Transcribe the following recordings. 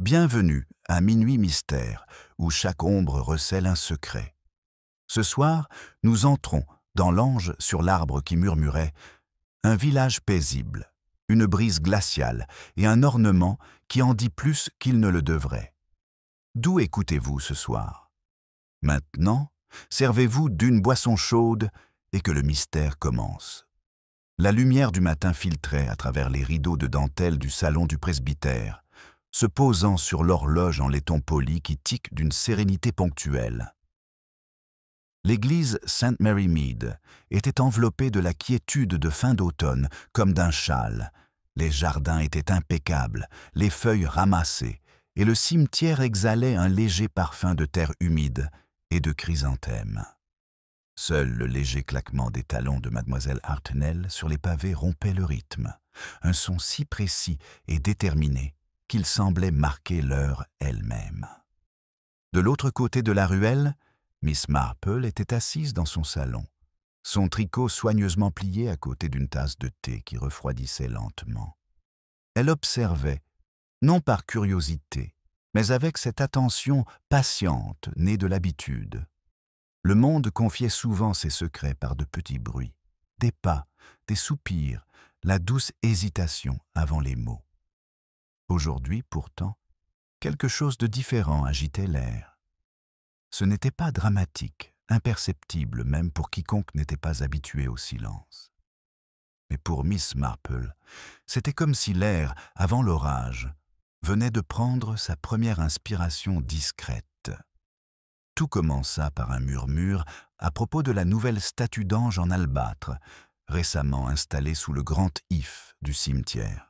Bienvenue à Minuit Mystère, où chaque ombre recèle un secret. Ce soir, nous entrons dans l'ange sur l'arbre qui murmurait « Un village paisible, une brise glaciale et un ornement qui en dit plus qu'il ne le devrait. » D'où écoutez-vous ce soir? Maintenant, servez-vous d'une boisson chaude et que le mystère commence. La lumière du matin filtrait à travers les rideaux de dentelle du salon du presbytère, se posant sur l'horloge en laiton poli qui tique d'une sérénité ponctuelle. L'église St. Mary Mead était enveloppée de la quiétude de fin d'automne, comme d'un châle. Les jardins étaient impeccables, les feuilles ramassées, et le cimetière exhalait un léger parfum de terre humide et de chrysanthèmes. Seul le léger claquement des talons de mademoiselle Hartnell sur les pavés rompait le rythme, un son si précis et déterminé qu'il semblait marquer l'heure elle-même. De l'autre côté de la ruelle, Miss Marple était assise dans son salon, son tricot soigneusement plié à côté d'une tasse de thé qui refroidissait lentement. Elle observait, non par curiosité, mais avec cette attention patiente née de l'habitude. Le monde confiait souvent ses secrets par de petits bruits, des pas, des soupirs, la douce hésitation avant les mots. Aujourd'hui, pourtant, quelque chose de différent agitait l'air. Ce n'était pas dramatique, imperceptible même pour quiconque n'était pas habitué au silence. Mais pour Miss Marple, c'était comme si l'air, avant l'orage, venait de prendre sa première inspiration discrète. Tout commença par un murmure à propos de la nouvelle statue d'ange en albâtre, récemment installée sous le grand if du cimetière.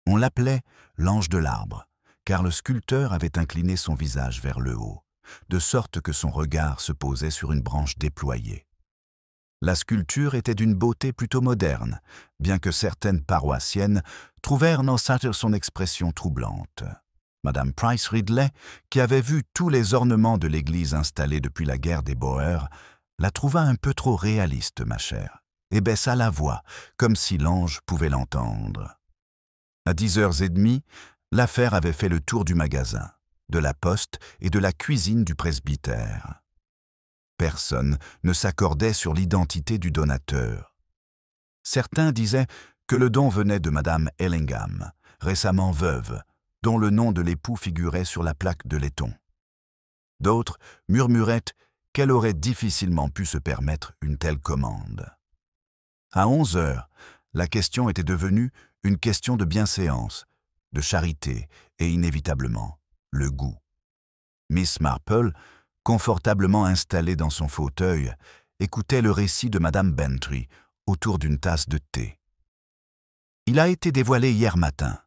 On l'appelait l'ange de l'arbre, car le sculpteur avait incliné son visage vers le haut, de sorte que son regard se posait sur une branche déployée. La sculpture était d'une beauté plutôt moderne, bien que certaines paroissiennes trouvèrent dans son expression troublante. Madame Price Ridley, qui avait vu tous les ornements de l'église installés depuis la guerre des Boers, la trouva un peu trop réaliste, ma chère, et baissa la voix, comme si l'ange pouvait l'entendre. À 10h30, l'affaire avait fait le tour du magasin, de la poste et de la cuisine du presbytère. Personne ne s'accordait sur l'identité du donateur. Certains disaient que le don venait de Madame Ellingham, récemment veuve, dont le nom de l'époux figurait sur la plaque de laiton. D'autres murmuraient qu'elle aurait difficilement pu se permettre une telle commande. À 11h, la question était devenue une question de bienséance, de charité et inévitablement le goût. Miss Marple, confortablement installée dans son fauteuil, écoutait le récit de Madame Bantry autour d'une tasse de thé. « Il a été dévoilé hier matin »,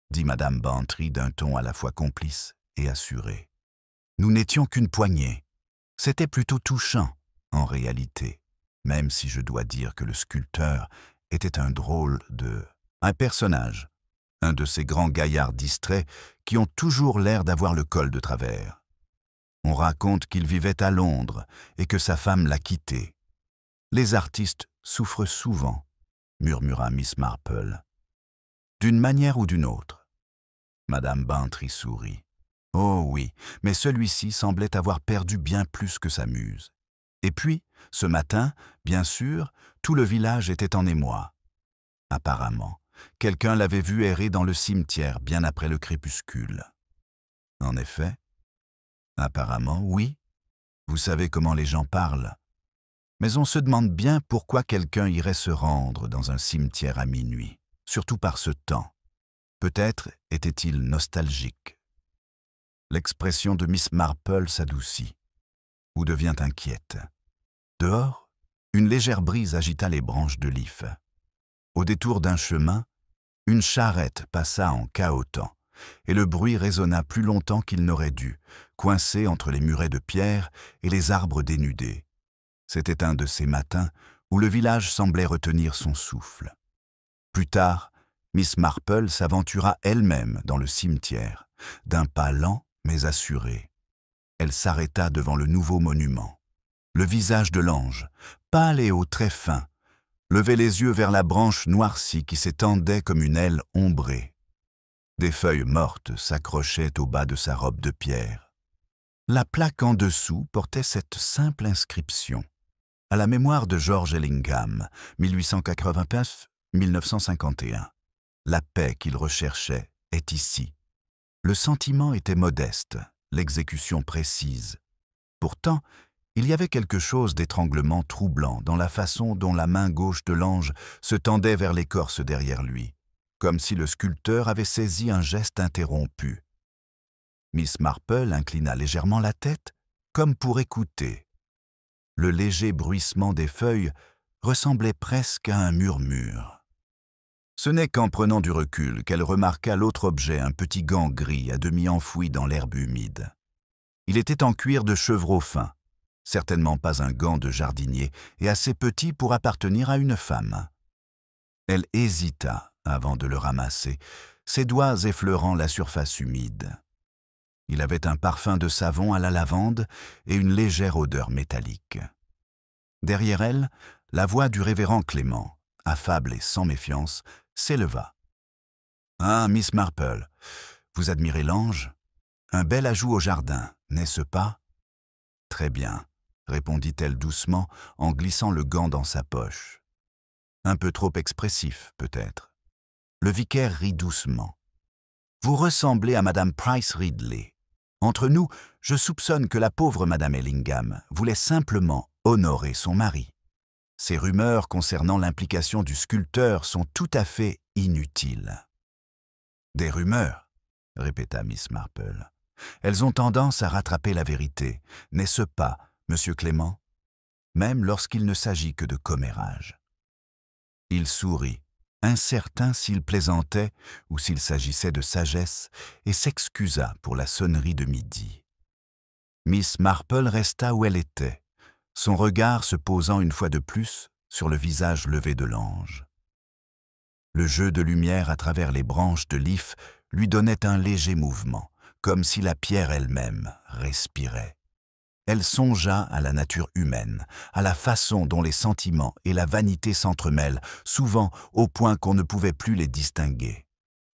dit Madame Bantry d'un ton à la fois complice et assuré. « Nous n'étions qu'une poignée. C'était plutôt touchant, en réalité, même si je dois dire que le sculpteur était un drôle un personnage, un de ces grands gaillards distraits qui ont toujours l'air d'avoir le col de travers. On raconte qu'il vivait à Londres et que sa femme l'a quitté. Les artistes souffrent souvent, murmura Miss Marple. D'une manière ou d'une autre. Madame Bantry sourit. Oh oui, mais celui-ci semblait avoir perdu bien plus que sa muse. Et puis, ce matin, bien sûr, tout le village était en émoi. Apparemment, quelqu'un l'avait vu errer dans le cimetière bien après le crépuscule. En effet, apparemment, oui. Vous savez comment les gens parlent. Mais on se demande bien pourquoi quelqu'un irait se rendre dans un cimetière à minuit, surtout par ce temps. Peut-être était-il nostalgique. L'expression de Miss Marple s'adoucit, ou devient inquiète. Dehors, une légère brise agita les branches de l'if. Au détour d'un chemin, une charrette passa en cahotant, et le bruit résonna plus longtemps qu'il n'aurait dû, coincé entre les murets de pierre et les arbres dénudés. C'était un de ces matins où le village semblait retenir son souffle. Plus tard, Miss Marple s'aventura elle-même dans le cimetière, d'un pas lent mais assuré. Elle s'arrêta devant le nouveau monument. Le visage de l'ange, pâle et aux traits fins, levait les yeux vers la branche noircie qui s'étendait comme une aile ombrée. Des feuilles mortes s'accrochaient au bas de sa robe de pierre. La plaque en dessous portait cette simple inscription. À la mémoire de George Ellingham, 1889-1951. La paix qu'il recherchait est ici. Le sentiment était modeste, l'exécution précise. Pourtant, il y avait quelque chose d'étranglement troublant dans la façon dont la main gauche de l'ange se tendait vers l'écorce derrière lui, comme si le sculpteur avait saisi un geste interrompu. Miss Marple inclina légèrement la tête, comme pour écouter. Le léger bruissement des feuilles ressemblait presque à un murmure. Ce n'est qu'en prenant du recul qu'elle remarqua l'autre objet, un petit gant gris à demi enfoui dans l'herbe humide. Il était en cuir de chevreau fin, certainement pas un gant de jardinier et assez petit pour appartenir à une femme. Elle hésita avant de le ramasser, ses doigts effleurant la surface humide. Il avait un parfum de savon à la lavande et une légère odeur métallique. Derrière elle, la voix du révérend Clément, affable et sans méfiance, s'éleva. « Ah, Miss Marple, vous admirez l'ange? Un bel ajout au jardin, n'est-ce pas ?»« Très bien, » répondit-elle doucement en glissant le gant dans sa poche. « Un peu trop expressif, peut-être. » Le vicaire rit doucement. « Vous ressemblez à Madame Price Ridley. Entre nous, je soupçonne que la pauvre Madame Ellingham voulait simplement honorer son mari. Ces rumeurs concernant l'implication du sculpteur sont tout à fait inutiles. »« Des rumeurs ?» répéta Miss Marple. « Elles ont tendance à rattraper la vérité, n'est-ce pas, Monsieur Clément? Même lorsqu'il ne s'agit que de commérage. » Il sourit, incertain s'il plaisantait ou s'il s'agissait de sagesse, et s'excusa pour la sonnerie de midi. Miss Marple resta où elle était, son regard se posant une fois de plus sur le visage levé de l'ange. Le jeu de lumière à travers les branches de l'if lui donnait un léger mouvement, comme si la pierre elle-même respirait. Elle songea à la nature humaine, à la façon dont les sentiments et la vanité s'entremêlent, souvent au point qu'on ne pouvait plus les distinguer.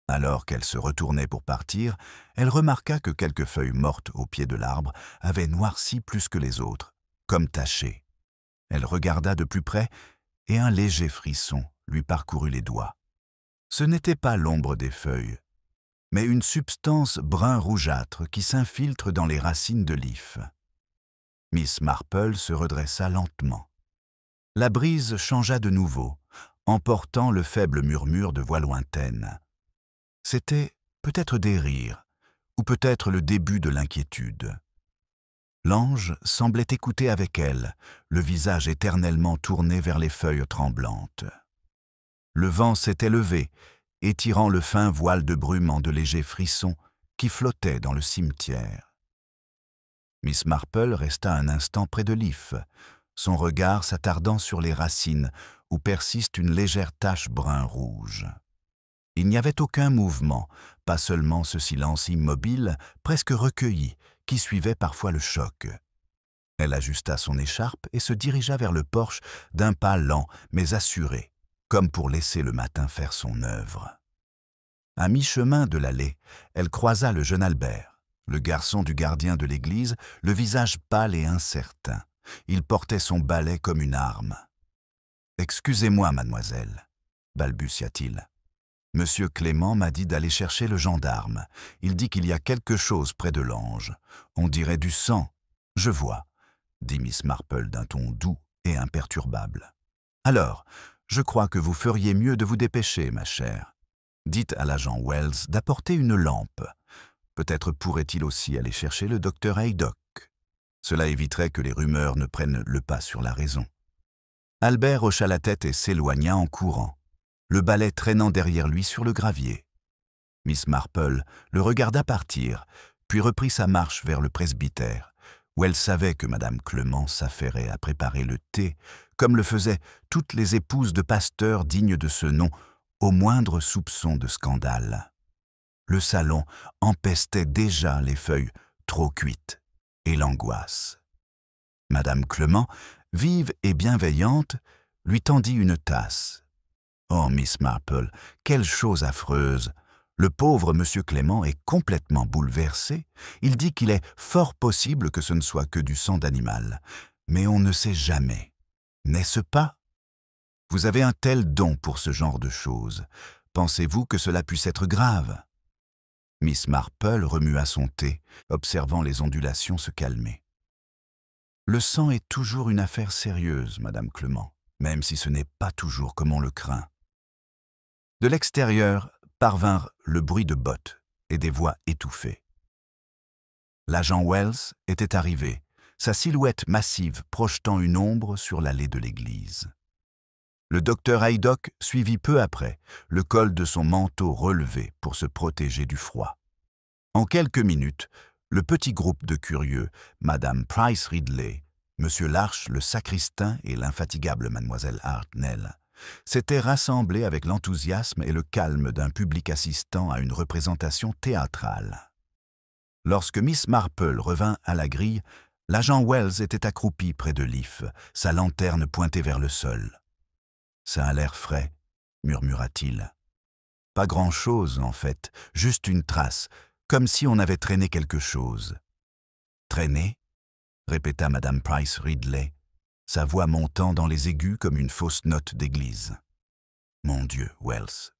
Alors qu'elle se retournait pour partir, elle remarqua que quelques feuilles mortes au pied de l'arbre avaient noirci plus que les autres, comme tachées. Elle regarda de plus près et un léger frisson lui parcourut les doigts. Ce n'était pas l'ombre des feuilles, mais une substance brun-rougeâtre qui s'infiltre dans les racines de l'if. Miss Marple se redressa lentement. La brise changea de nouveau, emportant le faible murmure de voix lointaines. C'était peut-être des rires, ou peut-être le début de l'inquiétude. L'ange semblait écouter avec elle, le visage éternellement tourné vers les feuilles tremblantes. Le vent s'était levé, étirant le fin voile de brume en de légers frissons qui flottaient dans le cimetière. Miss Marple resta un instant près de l'if, son regard s'attardant sur les racines où persiste une légère tache brun-rouge. Il n'y avait aucun mouvement, pas seulement ce silence immobile, presque recueilli, qui suivait parfois le choc. Elle ajusta son écharpe et se dirigea vers le porche d'un pas lent mais assuré, comme pour laisser le matin faire son œuvre. À mi-chemin de l'allée, elle croisa le jeune Albert, le garçon du gardien de l'église, le visage pâle et incertain. Il portait son balai comme une arme. « Excusez-moi, mademoiselle, » balbutia-t-il. « Monsieur Clément m'a dit d'aller chercher le gendarme. Il dit qu'il y a quelque chose près de l'ange. On dirait du sang. Je vois, » dit Miss Marple d'un ton doux et imperturbable. « Alors, je crois que vous feriez mieux de vous dépêcher, ma chère. Dites à l'agent Wells d'apporter une lampe. Peut-être pourrait-il aussi aller chercher le docteur Haydock. Cela éviterait que les rumeurs ne prennent le pas sur la raison. » Albert hocha la tête et s'éloigna en courant, le balai traînant derrière lui sur le gravier. Miss Marple le regarda partir, puis reprit sa marche vers le presbytère, où elle savait que Madame Clément s'affairait à préparer le thé, comme le faisaient toutes les épouses de pasteurs dignes de ce nom, au moindre soupçon de scandale. Le salon empestait déjà les feuilles trop cuites et l'angoisse. Madame Clément, vive et bienveillante, lui tendit une tasse. « Oh, Miss Marple, quelle chose affreuse! Le pauvre monsieur Clément est complètement bouleversé. Il dit qu'il est fort possible que ce ne soit que du sang d'animal. Mais on ne sait jamais. N'est-ce pas? Vous avez un tel don pour ce genre de choses. Pensez-vous que cela puisse être grave? Miss Marple remua son thé, observant les ondulations se calmer. Le sang est toujours une affaire sérieuse, Madame Clément, même si ce n'est pas toujours comme on le craint. De l'extérieur parvinrent le bruit de bottes et des voix étouffées. L'agent Wells était arrivé, sa silhouette massive projetant une ombre sur l'allée de l'église. Le docteur Haydock suivit peu après, le col de son manteau relevé pour se protéger du froid. En quelques minutes, le petit groupe de curieux, Madame Price Ridley, Monsieur Larche, le sacristain et l'infatigable Mademoiselle Hartnell, s'étaient rassemblés avec l'enthousiasme et le calme d'un public assistant à une représentation théâtrale. Lorsque Miss Marple revint à la grille, l'agent Wells était accroupi près de l'if, sa lanterne pointée vers le sol. « Ça a l'air frais », murmura-t-il. « Pas grand-chose, en fait, juste une trace, comme si on avait traîné quelque chose. »« Traîné ?» répéta Madame Price Ridley, sa voix montant dans les aigus comme une fausse note d'église. « Mon Dieu, Wells,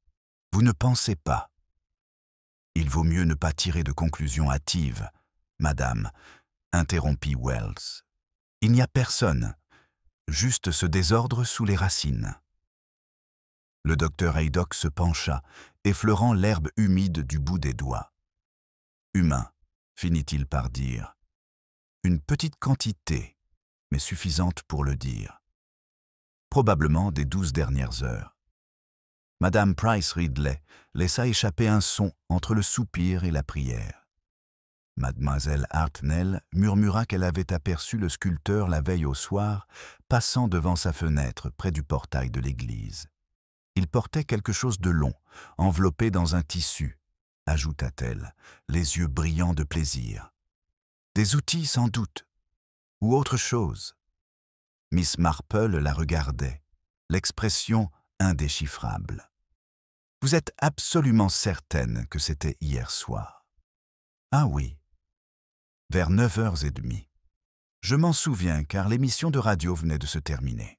vous ne pensez pas. » « Il vaut mieux ne pas tirer de conclusions hâtives, madame, » interrompit Wells. « Il n'y a personne, juste ce désordre sous les racines. » Le docteur Haydock se pencha, effleurant l'herbe humide du bout des doigts. « Humain, » finit-il par dire. « Une petite quantité, mais suffisante pour le dire. Probablement des 12 dernières heures. » Madame Price Ridley laissa échapper un son entre le soupir et la prière. Mademoiselle Hartnell murmura qu'elle avait aperçu le sculpteur la veille au soir, passant devant sa fenêtre près du portail de l'église. Il portait quelque chose de long, enveloppé dans un tissu, ajouta-t-elle, les yeux brillants de plaisir. Des outils sans doute, ou autre chose. Miss Marple la regardait, l'expression indéchiffrable. « Vous êtes absolument certaine que c'était hier soir? »« Ah oui. Vers 9h30. Je m'en souviens car l'émission de radio venait de se terminer. »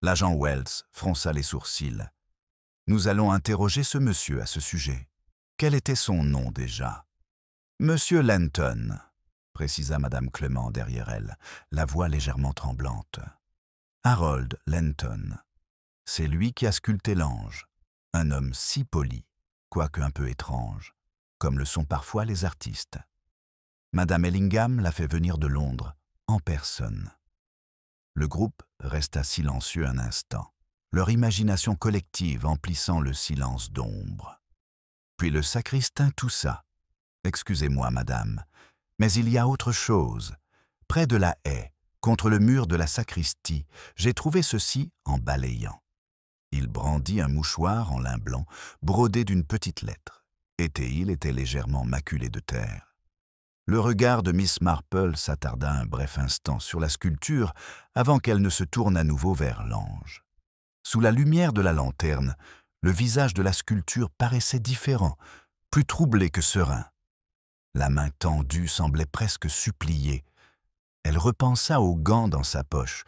L'agent Wells fronça les sourcils. « Nous allons interroger ce monsieur à ce sujet. Quel était son nom déjà? »« Monsieur Lenton, » précisa Madame Clément derrière elle, la voix légèrement tremblante. « Harold Lenton. C'est lui qui a sculpté l'ange. Un homme si poli, quoique un peu étrange, comme le sont parfois les artistes. Madame Ellingham l'a fait venir de Londres, en personne. » Le groupe resta silencieux un instant, leur imagination collective emplissant le silence d'ombre. Puis le sacristain toussa. « Excusez-moi, madame, mais il y a autre chose. Près de la haie, contre le mur de la sacristie, j'ai trouvé ceci en balayant. » Il brandit un mouchoir en lin blanc, brodé d'une petite lettre. Il était légèrement maculé de terre. Le regard de Miss Marple s'attarda un bref instant sur la sculpture avant qu'elle ne se tourne à nouveau vers l'ange. Sous la lumière de la lanterne, le visage de la sculpture paraissait différent, plus troublé que serein. La main tendue semblait presque supplier. Elle repensa aux gants dans sa poche,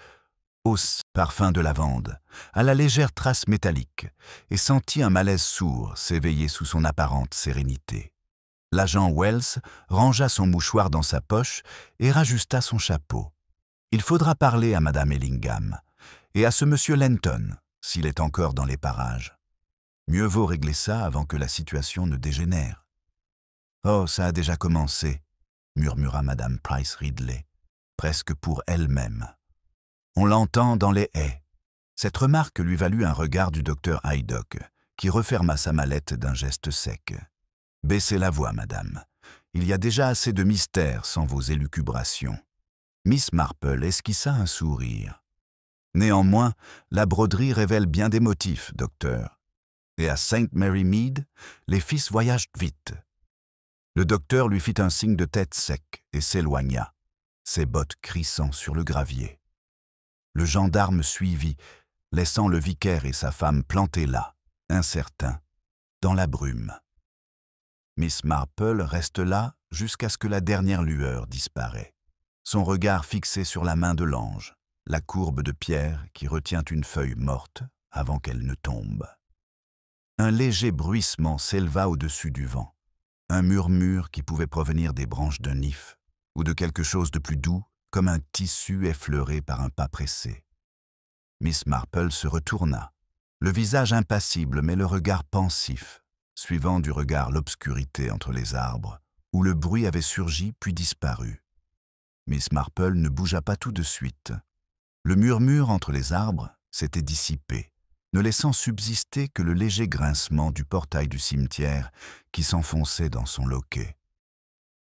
au parfum de lavande, à la légère trace métallique, et sentit un malaise sourd s'éveiller sous son apparente sérénité. L'agent Wells rangea son mouchoir dans sa poche et rajusta son chapeau. Il faudra parler à Madame Ellingham et à ce monsieur Lenton, s'il est encore dans les parages. Mieux vaut régler ça avant que la situation ne dégénère. « Oh, ça a déjà commencé », murmura Madame Price Ridley, presque pour elle-même. On l'entend dans les haies. Cette remarque lui valut un regard du docteur Haydock, qui referma sa mallette d'un geste sec. « Baissez la voix, madame. Il y a déjà assez de mystère sans vos élucubrations. » Miss Marple esquissa un sourire. « Néanmoins, la broderie révèle bien des motifs, docteur. Et à Saint Mary Mead, les fils voyagent vite. » Le docteur lui fit un signe de tête sec et s'éloigna, ses bottes crissant sur le gravier. Le gendarme suivit, laissant le vicaire et sa femme plantés là, incertains, dans la brume. Miss Marple reste là jusqu'à ce que la dernière lueur disparaît. Son regard fixé sur la main de l'ange, la courbe de pierre qui retient une feuille morte avant qu'elle ne tombe. Un léger bruissement s'éleva au-dessus du vent, un murmure qui pouvait provenir des branches d'un if ou de quelque chose de plus doux, comme un tissu effleuré par un pas pressé. Miss Marple se retourna, le visage impassible mais le regard pensif, suivant du regard l'obscurité entre les arbres, où le bruit avait surgi puis disparu. Miss Marple ne bougea pas tout de suite. Le murmure entre les arbres s'était dissipé, ne laissant subsister que le léger grincement du portail du cimetière qui s'enfonçait dans son loquet.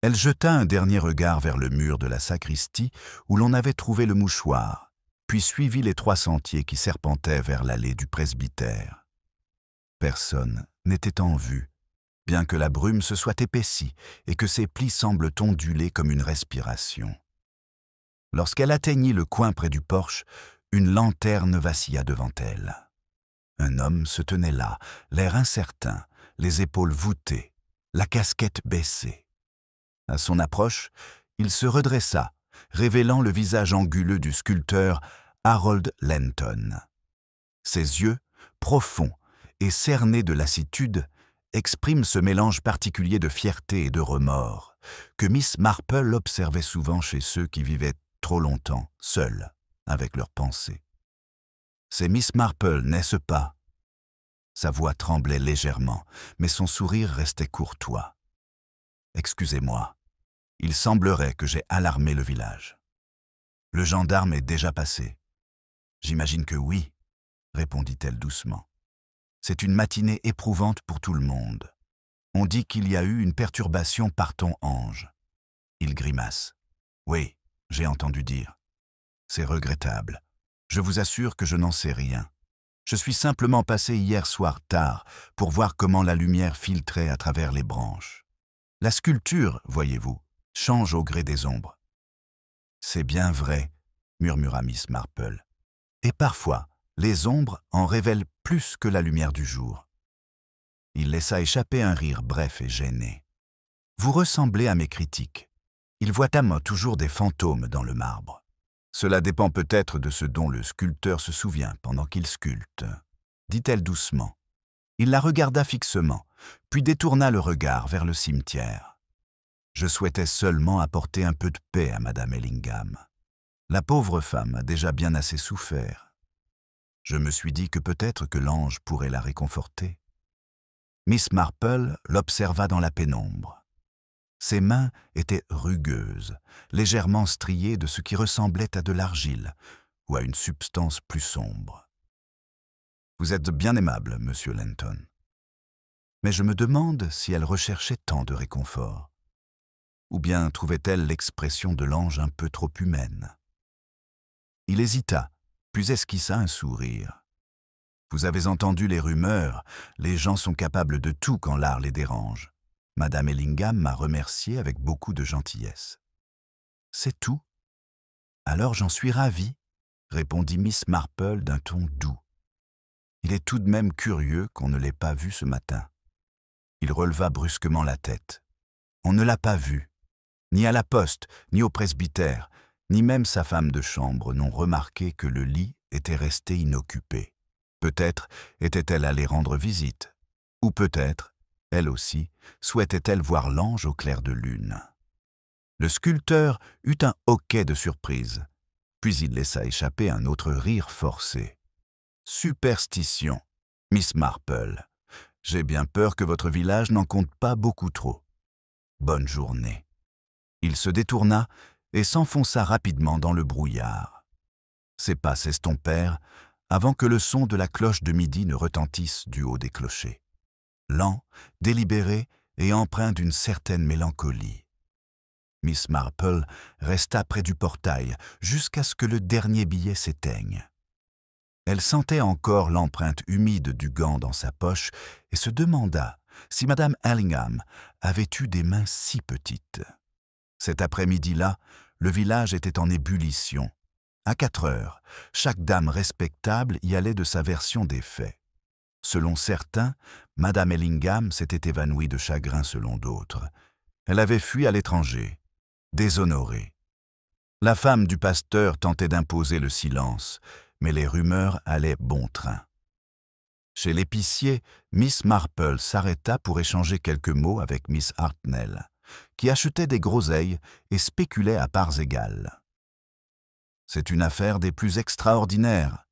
Elle jeta un dernier regard vers le mur de la sacristie où l'on avait trouvé le mouchoir, puis suivit les 3 sentiers qui serpentaient vers l'allée du presbytère. Personne n'était en vue, bien que la brume se soit épaissie et que ses plis semblent onduler comme une respiration. Lorsqu'elle atteignit le coin près du porche, une lanterne vacilla devant elle. Un homme se tenait là, l'air incertain, les épaules voûtées, la casquette baissée. À son approche, il se redressa, révélant le visage anguleux du sculpteur Harold Lenton. Ses yeux, profonds et cernés de lassitude, expriment ce mélange particulier de fierté et de remords que Miss Marple observait souvent chez ceux qui vivaient trop longtemps seuls avec leurs pensées. « C'est Miss Marple, n'est-ce pas ?» Sa voix tremblait légèrement, mais son sourire restait courtois. « Excusez-moi. Il semblerait que j'ai alarmé le village. Le gendarme est déjà passé. »« J'imagine que oui, » répondit-elle doucement. « C'est une matinée éprouvante pour tout le monde. On dit qu'il y a eu une perturbation par ton ange. » Il grimace. « Oui, j'ai entendu dire. C'est regrettable. Je vous assure que je n'en sais rien. Je suis simplement passé hier soir tard pour voir comment la lumière filtrait à travers les branches. La sculpture, voyez-vous, change au gré des ombres. »« C'est bien vrai, » murmura Miss Marple. « Et parfois, les ombres en révèlent plus que la lumière du jour. » Il laissa échapper un rire bref et gêné. « Vous ressemblez à mes critiques. Ils voient à moi toujours des fantômes dans le marbre. Cela dépend peut-être de ce dont le sculpteur se souvient pendant qu'il sculpte, » dit-elle doucement. Il la regarda fixement, puis détourna le regard vers le cimetière. « Je souhaitais seulement apporter un peu de paix à Madame Ellingham. La pauvre femme a déjà bien assez souffert. Je me suis dit que peut-être que l'ange pourrait la réconforter. » Miss Marple l'observa dans la pénombre. Ses mains étaient rugueuses, légèrement striées de ce qui ressemblait à de l'argile ou à une substance plus sombre. « Vous êtes bien aimable, monsieur Lenton. Mais je me demande si elle recherchait tant de réconfort. Ou bien trouvait-elle l'expression de l'ange un peu trop humaine ?» Il hésita, puis esquissa un sourire. « Vous avez entendu les rumeurs, les gens sont capables de tout quand l'art les dérange. Madame Ellingham m'a remercié avec beaucoup de gentillesse. »« C'est tout ? Alors j'en suis ravie, » répondit Miss Marple d'un ton doux. « Il est tout de même curieux qu'on ne l'ait pas vu ce matin. » Il releva brusquement la tête. « On ne l'a pas vu. Ni à la poste, ni au presbytère, ni même sa femme de chambre n'ont remarqué que le lit était resté inoccupé. Peut-être était-elle allée rendre visite, ou peut-être, elle aussi, souhaitait-elle voir l'ange au clair de lune. » Le sculpteur eut un hoquet de surprise, puis il laissa échapper un autre rire forcé. « Superstition, Miss Marple. J'ai bien peur que votre village n'en compte pas beaucoup trop. Bonne journée. » Il se détourna et s'enfonça rapidement dans le brouillard. Ses pas s'estompèrent avant que le son de la cloche de midi ne retentisse du haut des clochers. Lent, délibéré et empreint d'une certaine mélancolie. Miss Marple resta près du portail jusqu'à ce que le dernier billet s'éteigne. Elle sentait encore l'empreinte humide du gant dans sa poche et se demanda si Madame Ellingham avait eu des mains si petites. Cet après-midi-là, le village était en ébullition. À 4 heures, chaque dame respectable y allait de sa version des faits. Selon certains, Madame Ellingham s'était évanouie de chagrin selon d'autres. Elle avait fui à l'étranger, déshonorée. La femme du pasteur tentait d'imposer le silence, mais les rumeurs allaient bon train. Chez l'épicier, Miss Marple s'arrêta pour échanger quelques mots avec Miss Hartnell, qui achetait des groseilles et spéculait à parts égales. « C'est une affaire des plus extraordinaires »,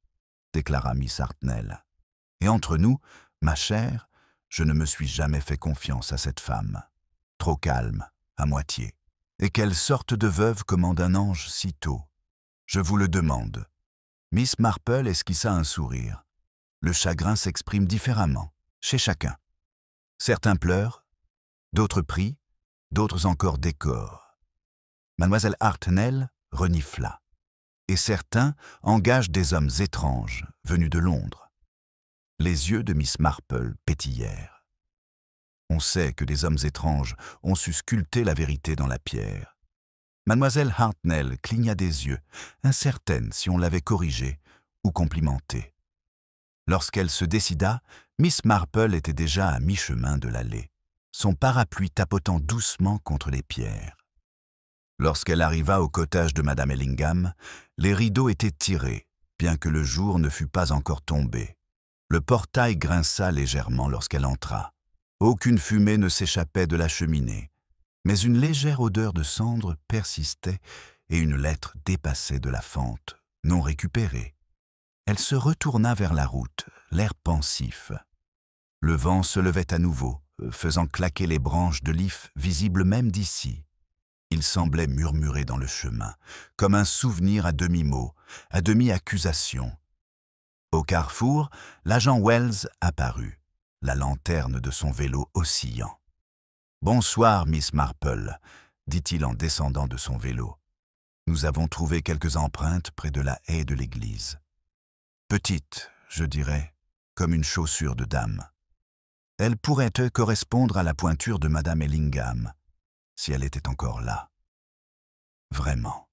déclara Miss Hartnell. « Et entre nous, ma chère, je ne me suis jamais fait confiance à cette femme. Trop calme, à moitié. Et quelle sorte de veuve commande un ange si tôt? Je vous le demande. » Miss Marple esquissa un sourire. Le chagrin s'exprime différemment, chez chacun. Certains pleurent, d'autres prient, d'autres encore décorent. Mademoiselle Hartnell renifla. Et certains engagent des hommes étranges, venus de Londres. Les yeux de Miss Marple pétillèrent. On sait que des hommes étranges ont su sculpter la vérité dans la pierre. Mademoiselle Hartnell cligna des yeux, incertaine si on l'avait corrigée ou complimentée. Lorsqu'elle se décida, Miss Marple était déjà à mi-chemin de l'allée, son parapluie tapotant doucement contre les pierres. Lorsqu'elle arriva au cottage de Madame Ellingham, les rideaux étaient tirés, bien que le jour ne fût pas encore tombé. Le portail grinça légèrement lorsqu'elle entra. Aucune fumée ne s'échappait de la cheminée, mais une légère odeur de cendre persistait et une lettre dépassait de la fente, non récupérée. Elle se retourna vers la route, l'air pensif. Le vent se levait à nouveau, faisant claquer les branches de l'if visibles même d'ici. Il semblait murmurer dans le chemin, comme un souvenir à demi-mot, à demi-accusation. Au carrefour, l'agent Wells apparut, la lanterne de son vélo oscillant. « Bonsoir, Miss Marple », dit-il en descendant de son vélo. « Nous avons trouvé quelques empreintes près de la haie de l'église. Petite, je dirais, comme une chaussure de dame. Elle pourrait correspondre à la pointure de Madame Ellingham, si elle était encore là. »« Vraiment, »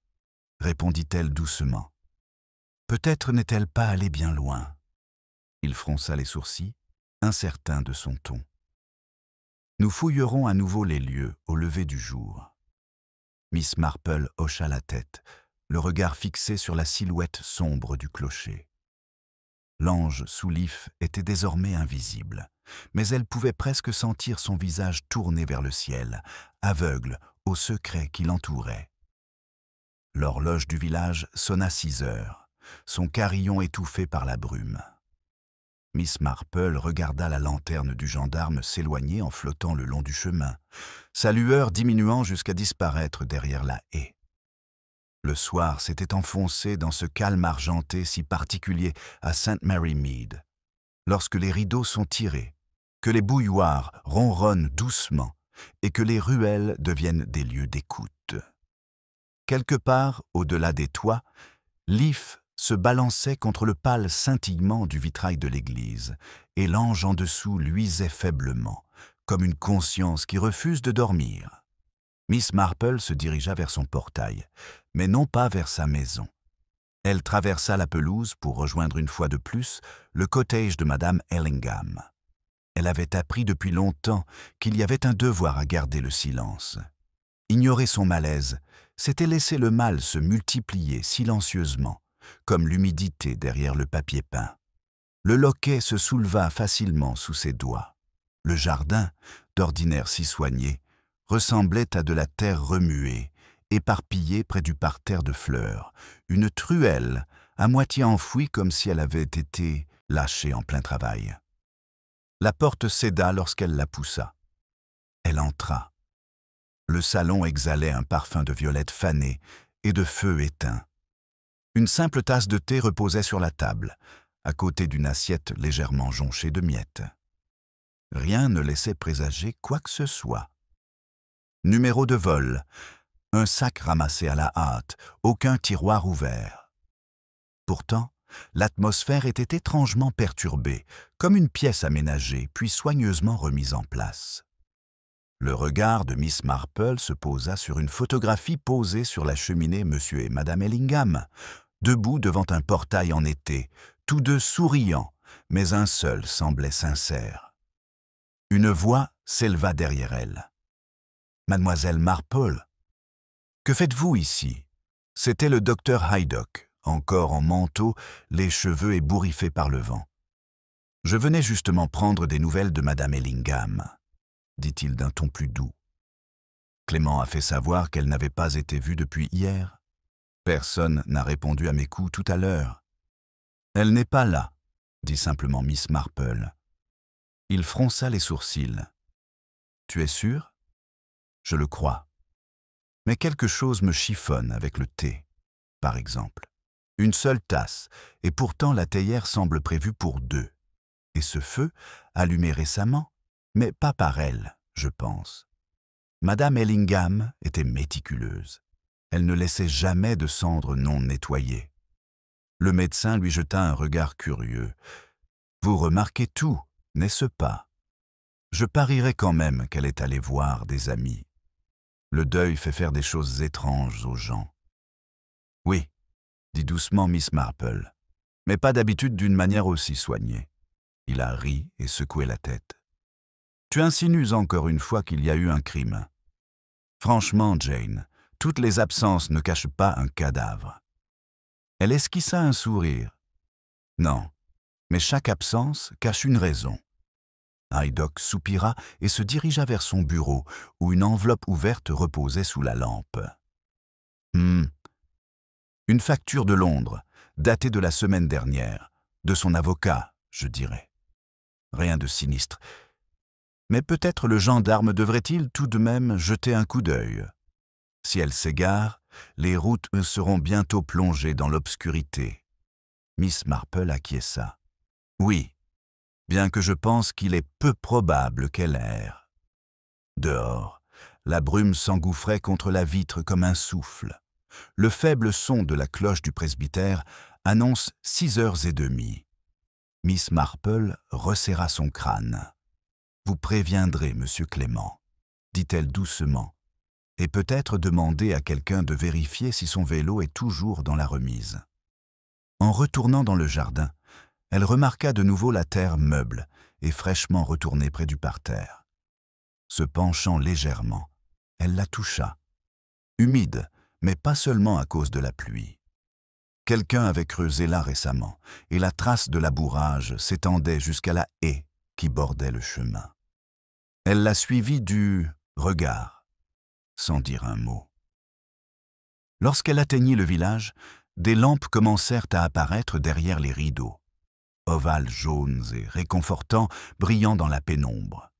répondit-elle doucement. « Peut-être n'est-elle pas allée bien loin. » Il fronça les sourcils, incertain de son ton. « Nous fouillerons à nouveau les lieux au lever du jour. » Miss Marple hocha la tête, le regard fixé sur la silhouette sombre du clocher. L'ange sous l'if était désormais invisible, mais elle pouvait presque sentir son visage tourné vers le ciel, aveugle au secret qui l'entourait. L'horloge du village sonna 6 heures, son carillon étouffé par la brume. Miss Marple regarda la lanterne du gendarme s'éloigner en flottant le long du chemin, sa lueur diminuant jusqu'à disparaître derrière la haie. Le soir s'était enfoncé dans ce calme argenté si particulier à St. Mary Mead. Lorsque les rideaux sont tirés, que les bouilloires ronronnent doucement et que les ruelles deviennent des lieux d'écoute. Quelque part, au-delà des toits, l'if se balançait contre le pâle scintillement du vitrail de l'église, et l'ange en dessous luisait faiblement, comme une conscience qui refuse de dormir. Miss Marple se dirigea vers son portail, mais non pas vers sa maison. Elle traversa la pelouse pour rejoindre une fois de plus le cottage de Madame Ellingham. Elle avait appris depuis longtemps qu'il y avait un devoir à garder le silence. Ignorer son malaise, c'était laisser le mal se multiplier silencieusement, comme l'humidité derrière le papier peint. Le loquet se souleva facilement sous ses doigts. Le jardin, d'ordinaire si soigné, ressemblait à de la terre remuée, éparpillée près du parterre de fleurs, une truelle à moitié enfouie comme si elle avait été lâchée en plein travail. La porte céda lorsqu'elle la poussa. Elle entra. Le salon exhalait un parfum de violettes fanées et de feu éteint. Une simple tasse de thé reposait sur la table, à côté d'une assiette légèrement jonchée de miettes. Rien ne laissait présager quoi que ce soit. Numéro de vol, un sac ramassé à la hâte, aucun tiroir ouvert. Pourtant, l'atmosphère était étrangement perturbée, comme une pièce aménagée puis soigneusement remise en place. Le regard de Miss Marple se posa sur une photographie posée sur la cheminée Monsieur et Madame Ellingham, debout devant un portail en été, tous deux souriants, mais un seul semblait sincère. Une voix s'éleva derrière elle. « Mademoiselle Marple, que faites-vous ici ?» C'était le docteur Haydock, encore en manteau, les cheveux ébouriffés par le vent. « Je venais justement prendre des nouvelles de Madame Ellingham, » dit-il d'un ton plus doux. Clément a fait savoir qu'elle n'avait pas été vue depuis hier. Personne n'a répondu à mes coups tout à l'heure. « Elle n'est pas là, » dit simplement Miss Marple. Il fronça les sourcils. « Tu es sûr ?»« Je le crois. Mais quelque chose me chiffonne avec le thé, par exemple. Une seule tasse, et pourtant la théière semble prévue pour 2. Et ce feu, allumé récemment, mais pas par elle, je pense. Madame Ellingham était méticuleuse. Elle ne laissait jamais de cendres non nettoyées. Le médecin lui jeta un regard curieux. « Vous remarquez tout, n'est-ce pas? Je parierais quand même qu'elle est allée voir des amis. Le deuil fait faire des choses étranges aux gens. »« Oui, » dit doucement Miss Marple, « mais pas d'habitude d'une manière aussi soignée. » Il a ri et secoué la tête. « Tu insinues encore une fois qu'il y a eu un crime. Franchement, Jane, toutes les absences ne cachent pas un cadavre. » Elle esquissa un sourire. « Non, mais chaque absence cache une raison. » Haydock soupira et se dirigea vers son bureau, où une enveloppe ouverte reposait sous la lampe. « Une facture de Londres, datée de la semaine dernière, de son avocat, je dirais. Rien de sinistre. Mais peut-être le gendarme devrait-il tout de même jeter un coup d'œil. Si elle s'égare, les routes seront bientôt plongées dans l'obscurité. » Miss Marple acquiesça. « Oui, bien que je pense qu'il est peu probable qu'elle erre. » Dehors, la brume s'engouffrait contre la vitre comme un souffle. Le faible son de la cloche du presbytère annonce 6h30. Miss Marple resserra son crâne. « Vous préviendrez, monsieur Clément, » dit-elle doucement, et peut-être demander à quelqu'un de vérifier si son vélo est toujours dans la remise. En retournant dans le jardin, elle remarqua de nouveau la terre meuble et fraîchement retournée près du parterre. Se penchant légèrement, elle la toucha. Humide, mais pas seulement à cause de la pluie. Quelqu'un avait creusé là récemment, et la trace de labourage s'étendait jusqu'à la haie qui bordait le chemin. Elle la suivit du regard, sans dire un mot. Lorsqu'elle atteignit le village, des lampes commencèrent à apparaître derrière les rideaux, ovales jaunes et réconfortants, brillant dans la pénombre.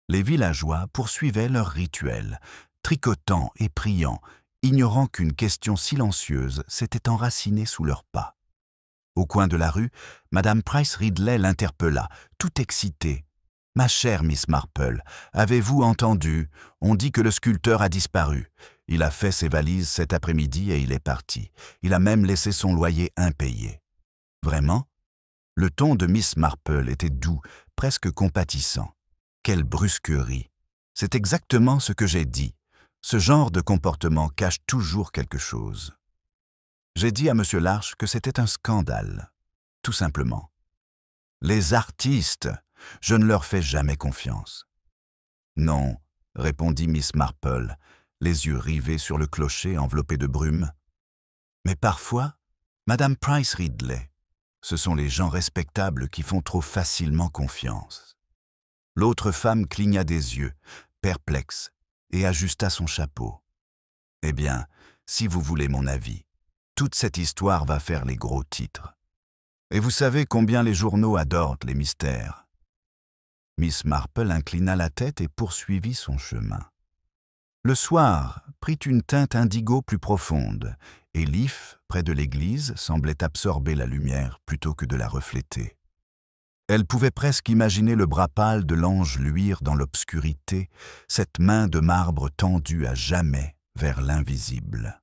Les villageois poursuivaient leur rituel, tricotant et priant, ignorant qu'une question silencieuse s'était enracinée sous leurs pas. Au coin de la rue, Madame Price Ridley l'interpella, tout excitée. « Ma chère Miss Marple, avez-vous entendu? On dit que le sculpteur a disparu. Il a fait ses valises cet après-midi et il est parti. Il a même laissé son loyer impayé. » « Vraiment ?» Le ton de Miss Marple était doux, presque compatissant. Quelle brusquerie! C'est exactement ce que j'ai dit. Ce genre de comportement cache toujours quelque chose. J'ai dit à M. Larche que c'était un scandale, tout simplement. Les artistes, je ne leur fais jamais confiance. Non, répondit Miss Marple, les yeux rivés sur le clocher enveloppé de brume. Mais parfois, Madame Price Ridley, ce sont les gens respectables qui font trop facilement confiance. L'autre femme cligna des yeux, perplexe, et ajusta son chapeau. « Eh bien, si vous voulez mon avis, toute cette histoire va faire les gros titres. Et vous savez combien les journaux adorent les mystères. » Miss Marple inclina la tête et poursuivit son chemin. Le soir prit une teinte indigo plus profonde, et l'if, près de l'église, semblait absorber la lumière plutôt que de la refléter. Elle pouvait presque imaginer le bras pâle de l'ange luire dans l'obscurité, cette main de marbre tendue à jamais vers l'invisible.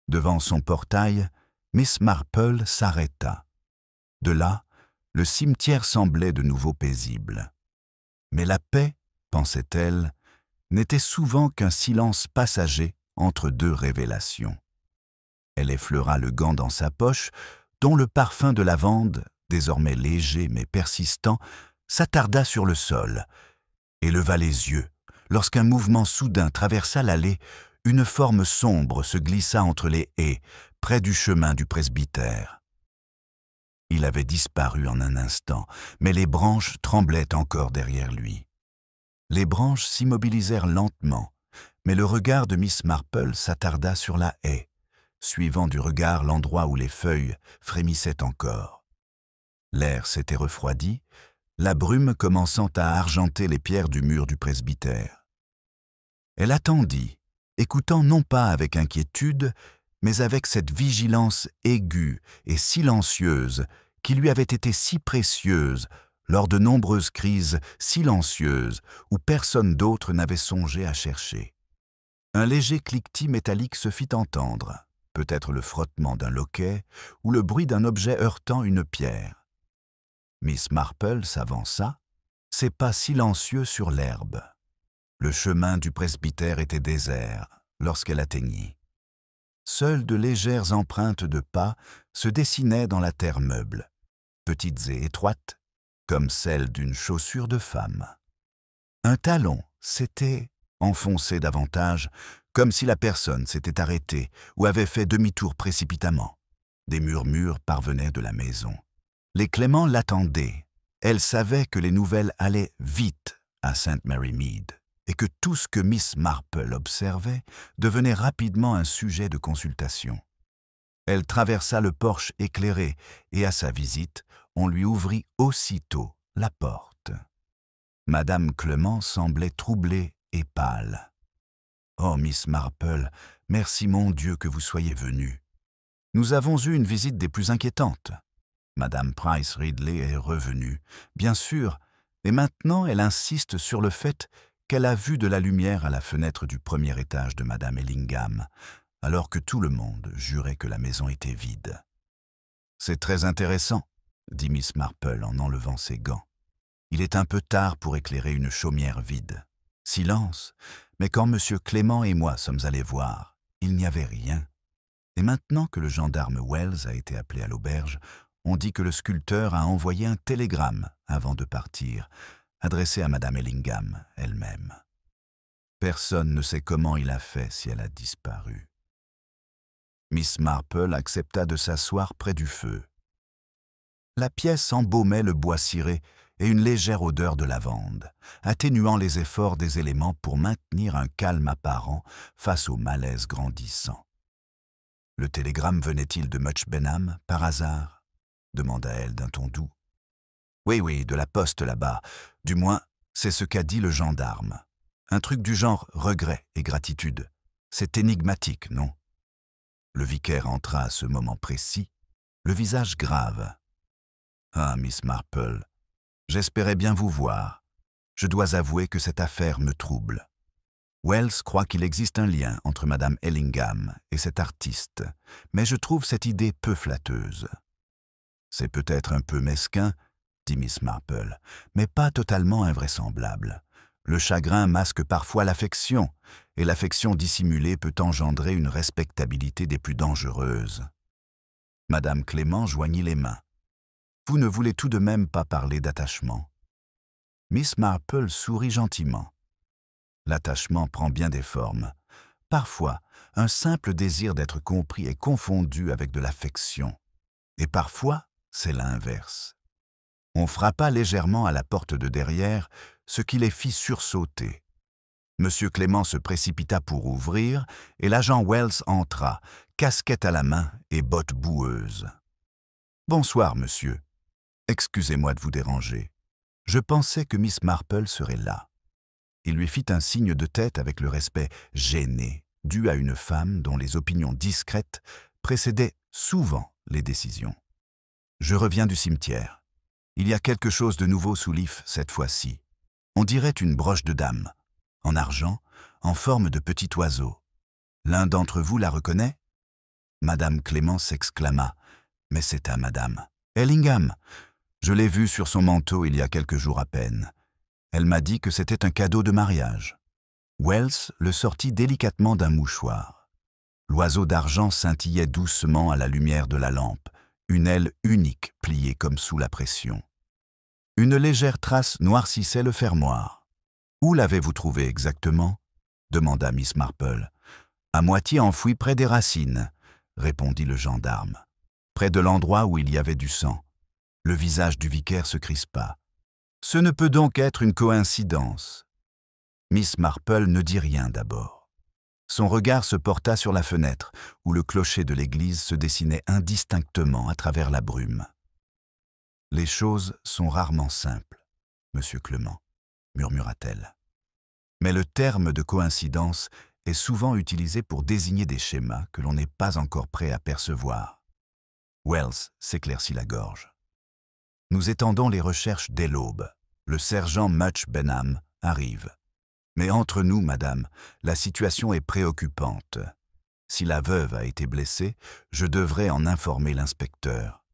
Devant son portail, Miss Marple s'arrêta. De là, le cimetière semblait de nouveau paisible. Mais la paix, pensait-elle, n'était souvent qu'un silence passager entre deux révélations. Elle effleura le gant dans sa poche, dont le parfum de lavande désormais léger mais persistant, s'attarda sur le sol et leva les yeux. Lorsqu'un mouvement soudain traversa l'allée, une forme sombre se glissa entre les haies, près du chemin du presbytère. Il avait disparu en un instant, mais les branches tremblaient encore derrière lui. Les branches s'immobilisèrent lentement, mais le regard de Miss Marple s'attarda sur la haie, suivant du regard l'endroit où les feuilles frémissaient encore. L'air s'était refroidi, la brume commençant à argenter les pierres du mur du presbytère. Elle attendit, écoutant non pas avec inquiétude, mais avec cette vigilance aiguë et silencieuse qui lui avait été si précieuse lors de nombreuses crises silencieuses où personne d'autre n'avait songé à chercher. Un léger cliquetis métallique se fit entendre, peut-être le frottement d'un loquet ou le bruit d'un objet heurtant une pierre. Miss Marple s'avança, ses pas silencieux sur l'herbe. Le chemin du presbytère était désert lorsqu'elle atteignit. Seules de légères empreintes de pas se dessinaient dans la terre meuble, petites et étroites, comme celles d'une chaussure de femme. Un talon s'était enfoncé davantage, comme si la personne s'était arrêtée ou avait fait demi-tour précipitamment. Des murmures parvenaient de la maison. Les Clément l'attendaient. Elle savait que les nouvelles allaient vite à St. Mary Mead et que tout ce que Miss Marple observait devenait rapidement un sujet de consultation. Elle traversa le porche éclairé et à sa visite, on lui ouvrit aussitôt la porte. Madame Clément semblait troublée et pâle. « Oh, Miss Marple, merci mon Dieu que vous soyez venue. Nous avons eu une visite des plus inquiétantes. Madame Price Ridley est revenue, bien sûr, et maintenant elle insiste sur le fait qu'elle a vu de la lumière à la fenêtre du premier étage de Madame Ellingham, alors que tout le monde jurait que la maison était vide. « C'est très intéressant, » dit Miss Marple en enlevant ses gants. « Il est un peu tard pour éclairer une chaumière vide. Silence, mais quand M. Clément et moi sommes allés voir, il n'y avait rien. Et maintenant que le gendarme Wells a été appelé à l'auberge, on dit que le sculpteur a envoyé un télégramme avant de partir, adressé à Madame Ellingham elle-même. Personne ne sait comment il a fait si elle a disparu. » Miss Marple accepta de s'asseoir près du feu. La pièce embaumait le bois ciré et une légère odeur de lavande, atténuant les efforts des éléments pour maintenir un calme apparent face au malaise grandissant. « Le télégramme venait-il de Much Benham, par hasard ?» demanda-elle d'un ton doux. « Oui, de la poste là-bas. Du moins, c'est ce qu'a dit le gendarme. Un truc du genre regret et gratitude. C'est énigmatique, non ?» Le vicaire entra à ce moment précis, le visage grave. « Ah, Miss Marple, j'espérais bien vous voir. Je dois avouer que cette affaire me trouble. Wells croit qu'il existe un lien entre Madame Ellingham et cet artiste, mais je trouve cette idée peu flatteuse. C'est peut-être un peu mesquin, dit Miss Marple, mais pas totalement invraisemblable. Le chagrin masque parfois l'affection, et l'affection dissimulée peut engendrer une respectabilité des plus dangereuses. » Madame Clément joignit les mains. « Vous ne voulez tout de même pas parler d'attachement ?» Miss Marple sourit gentiment. « L'attachement prend bien des formes. Parfois, un simple désir d'être compris est confondu avec de l'affection. Et parfois, c'est l'inverse. On frappa légèrement à la porte de derrière, ce qui les fit sursauter. Monsieur Clément se précipita pour ouvrir, et l'agent Wells entra, casquette à la main et bottes boueuses. « Bonsoir, monsieur. Excusez-moi de vous déranger. Je pensais que Miss Marple serait là. » Il lui fit un signe de tête avec le respect gêné, dû à une femme dont les opinions discrètes précédaient souvent les décisions. « Je reviens du cimetière. Il y a quelque chose de nouveau sous l'if cette fois-ci. On dirait une broche de dame, en argent, en forme de petit oiseau. L'un d'entre vous la reconnaît ?» Madame Clément s'exclama. « Mais c'est à Madame Ellingham. Je l'ai vue sur son manteau il y a quelques jours à peine. Elle m'a dit que c'était un cadeau de mariage. » Wells le sortit délicatement d'un mouchoir. L'oiseau d'argent scintillait doucement à la lumière de la lampe, une aile unique pliée comme sous la pression. Une légère trace noircissait le fermoir. « Où l'avez-vous trouvé exactement » demanda Miss Marple. « À moitié enfoui près des racines » répondit le gendarme. « Près de l'endroit où il y avait du sang. » Le visage du vicaire se crispa. « Ce ne peut donc être une coïncidence. » Miss Marple ne dit rien d'abord. Son regard se porta sur la fenêtre, où le clocher de l'église se dessinait indistinctement à travers la brume. « Les choses sont rarement simples, monsieur Clement, » murmura-t-elle. Mais le terme de coïncidence est souvent utilisé pour désigner des schémas que l'on n'est pas encore prêt à percevoir. Wells s'éclaircit la gorge. « Nous étendons les recherches dès l'aube. Le sergent Much Benham arrive. Mais entre nous, madame, la situation est préoccupante. Si la veuve a été blessée, je devrais en informer l'inspecteur. »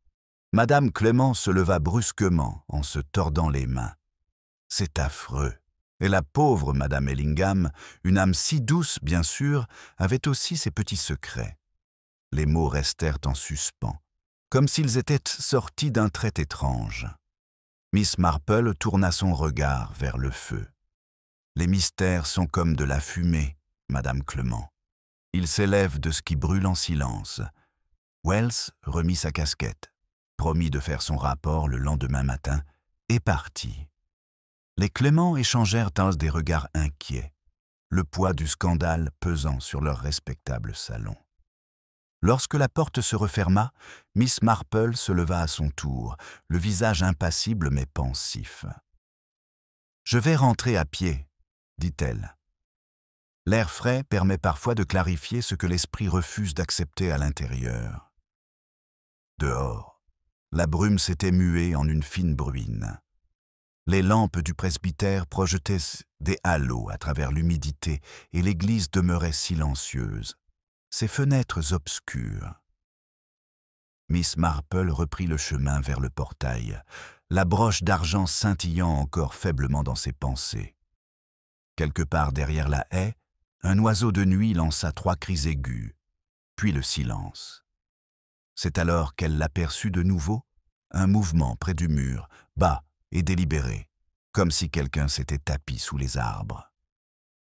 Madame Clement se leva brusquement en se tordant les mains. « C'est affreux. Et la pauvre Madame Ellingham, une âme si douce, bien sûr, avait aussi ses petits secrets. » Les mots restèrent en suspens, comme s'ils étaient sortis d'un trait étrange. Miss Marple tourna son regard vers le feu. « Les mystères sont comme de la fumée, Madame Clement. Ils s'élèvent de ce qui brûle en silence. » Wells remit sa casquette, promit de faire son rapport le lendemain matin et partit. Les Clement échangèrent des regards inquiets, le poids du scandale pesant sur leur respectable salon. Lorsque la porte se referma, Miss Marple se leva à son tour, le visage impassible mais pensif. « Je vais rentrer à pied, » dit-elle. L'air frais permet parfois de clarifier ce que l'esprit refuse d'accepter à l'intérieur. Dehors, la brume s'était muée en une fine bruine. Les lampes du presbytère projetaient des halos à travers l'humidité et l'église demeurait silencieuse, ses fenêtres obscures. Miss Marple reprit le chemin vers le portail, la broche d'argent scintillant encore faiblement dans ses pensées. Quelque part derrière la haie, un oiseau de nuit lança 3 cris aigus, puis le silence. C'est alors qu'elle l'aperçut de nouveau, un mouvement près du mur, bas et délibéré, comme si quelqu'un s'était tapi sous les arbres.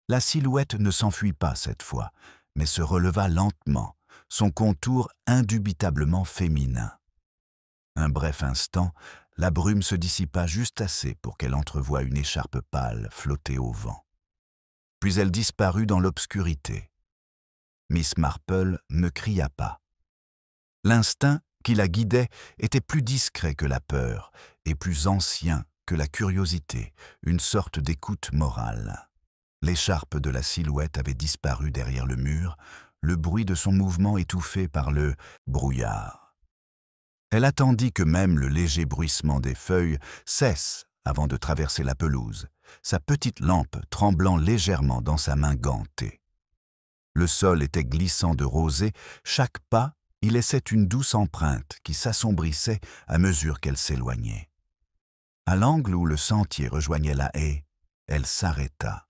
La silhouette ne s'enfuit pas cette fois, mais se releva lentement, son contour indubitablement féminin. Un bref instant, la brume se dissipa juste assez pour qu'elle entrevoie une écharpe pâle flotter au vent. Puis elle disparut dans l'obscurité. Miss Marple ne cria pas. L'instinct qui la guidait était plus discret que la peur et plus ancien que la curiosité, une sorte d'écoute morale. L'écharpe de la silhouette avait disparu derrière le mur, le bruit de son mouvement étouffé par le brouillard. Elle attendit que même le léger bruissement des feuilles cesse avant de traverser la pelouse, sa petite lampe tremblant légèrement dans sa main gantée. Le sol était glissant de rosée, chaque pas y laissait une douce empreinte qui s'assombrissait à mesure qu'elle s'éloignait. À l'angle où le sentier rejoignait la haie, elle s'arrêta.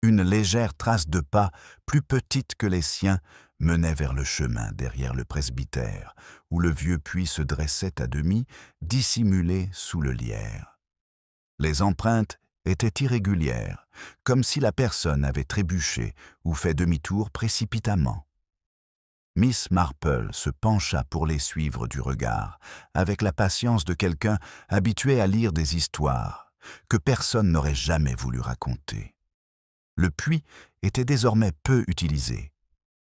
Une légère trace de pas, plus petite que les siens, menait vers le chemin derrière le presbytère, où le vieux puits se dressait à demi, dissimulé sous le lierre. Les empreintes étaient irrégulières, comme si la personne avait trébuché ou fait demi-tour précipitamment. Miss Marple se pencha pour les suivre du regard, avec la patience de quelqu'un habitué à lire des histoires que personne n'aurait jamais voulu raconter. Le puits était désormais peu utilisé,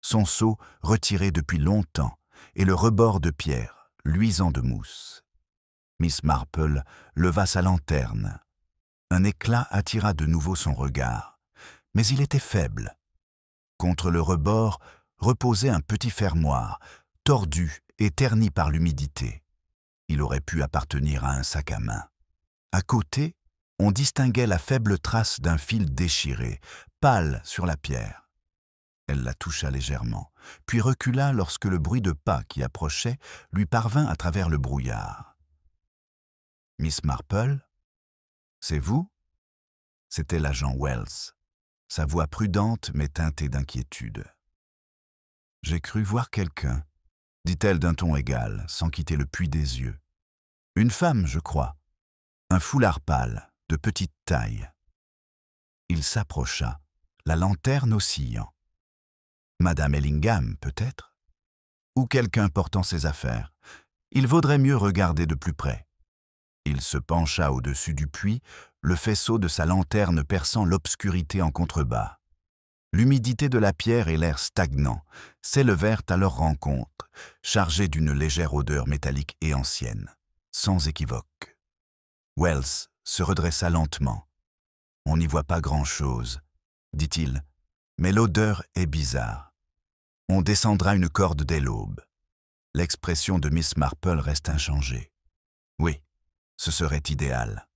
son seau retiré depuis longtemps et le rebord de pierre, luisant de mousse. Miss Marple leva sa lanterne. Un éclat attira de nouveau son regard, mais il était faible. Contre le rebord reposait un petit fermoir, tordu et terni par l'humidité. Il aurait pu appartenir à un sac à main. À côté, on distinguait la faible trace d'un fil déchiré, pâle sur la pierre. Elle la toucha légèrement, puis recula lorsque le bruit de pas qui approchait lui parvint à travers le brouillard. « Miss Marple, c'est vous ?» C'était l'agent Wells, sa voix prudente mais teintée d'inquiétude. « J'ai cru voir quelqu'un. » dit-elle d'un ton égal, sans quitter le puits des yeux. Une femme, je crois. Un foulard pâle, de petite taille. Il s'approcha, la lanterne oscillant. Madame Ellingham, peut-être? Ou quelqu'un portant ses affaires. Il vaudrait mieux regarder de plus près. Il se pencha au-dessus du puits, le faisceau de sa lanterne perçant l'obscurité en contrebas. L'humidité de la pierre et l'air stagnant s'élevèrent à leur rencontre, chargés d'une légère odeur métallique et ancienne, sans équivoque. Wells se redressa lentement. « On n'y voit pas grand-chose, » dit-il, « mais l'odeur est bizarre. On descendra une corde dès l'aube. » L'expression de Miss Marple reste inchangée. « Oui, ce serait idéal. »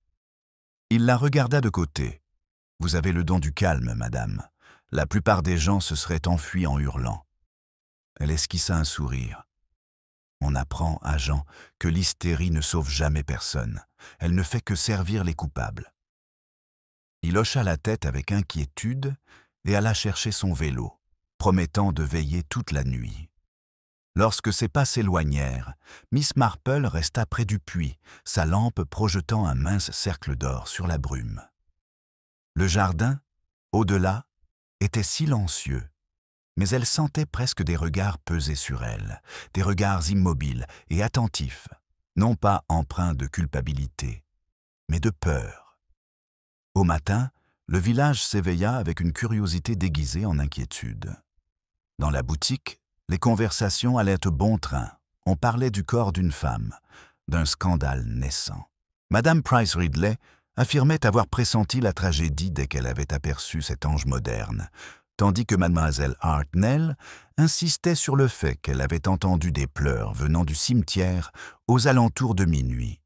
Il la regarda de côté. « Vous avez le don du calme, madame. La plupart des gens se seraient enfuis en hurlant. » Elle esquissa un sourire. On apprend à Jean que l'hystérie ne sauve jamais personne. Elle ne fait que servir les coupables. Il hocha la tête avec inquiétude et alla chercher son vélo, promettant de veiller toute la nuit. Lorsque ses pas s'éloignèrent, Miss Marple resta près du puits, sa lampe projetant un mince cercle d'or sur la brume. Le jardin, au-delà, était silencieux, mais elle sentait presque des regards peser sur elle, des regards immobiles et attentifs, non pas empreints de culpabilité, mais de peur. Au matin, le village s'éveilla avec une curiosité déguisée en inquiétude. Dans la boutique, les conversations allaient au bon train. On parlait du corps d'une femme, d'un scandale naissant. Madame Price Ridley affirmait avoir pressenti la tragédie dès qu'elle avait aperçu cet ange moderne, tandis que mademoiselle Hartnell insistait sur le fait qu'elle avait entendu des pleurs venant du cimetière aux alentours de minuit.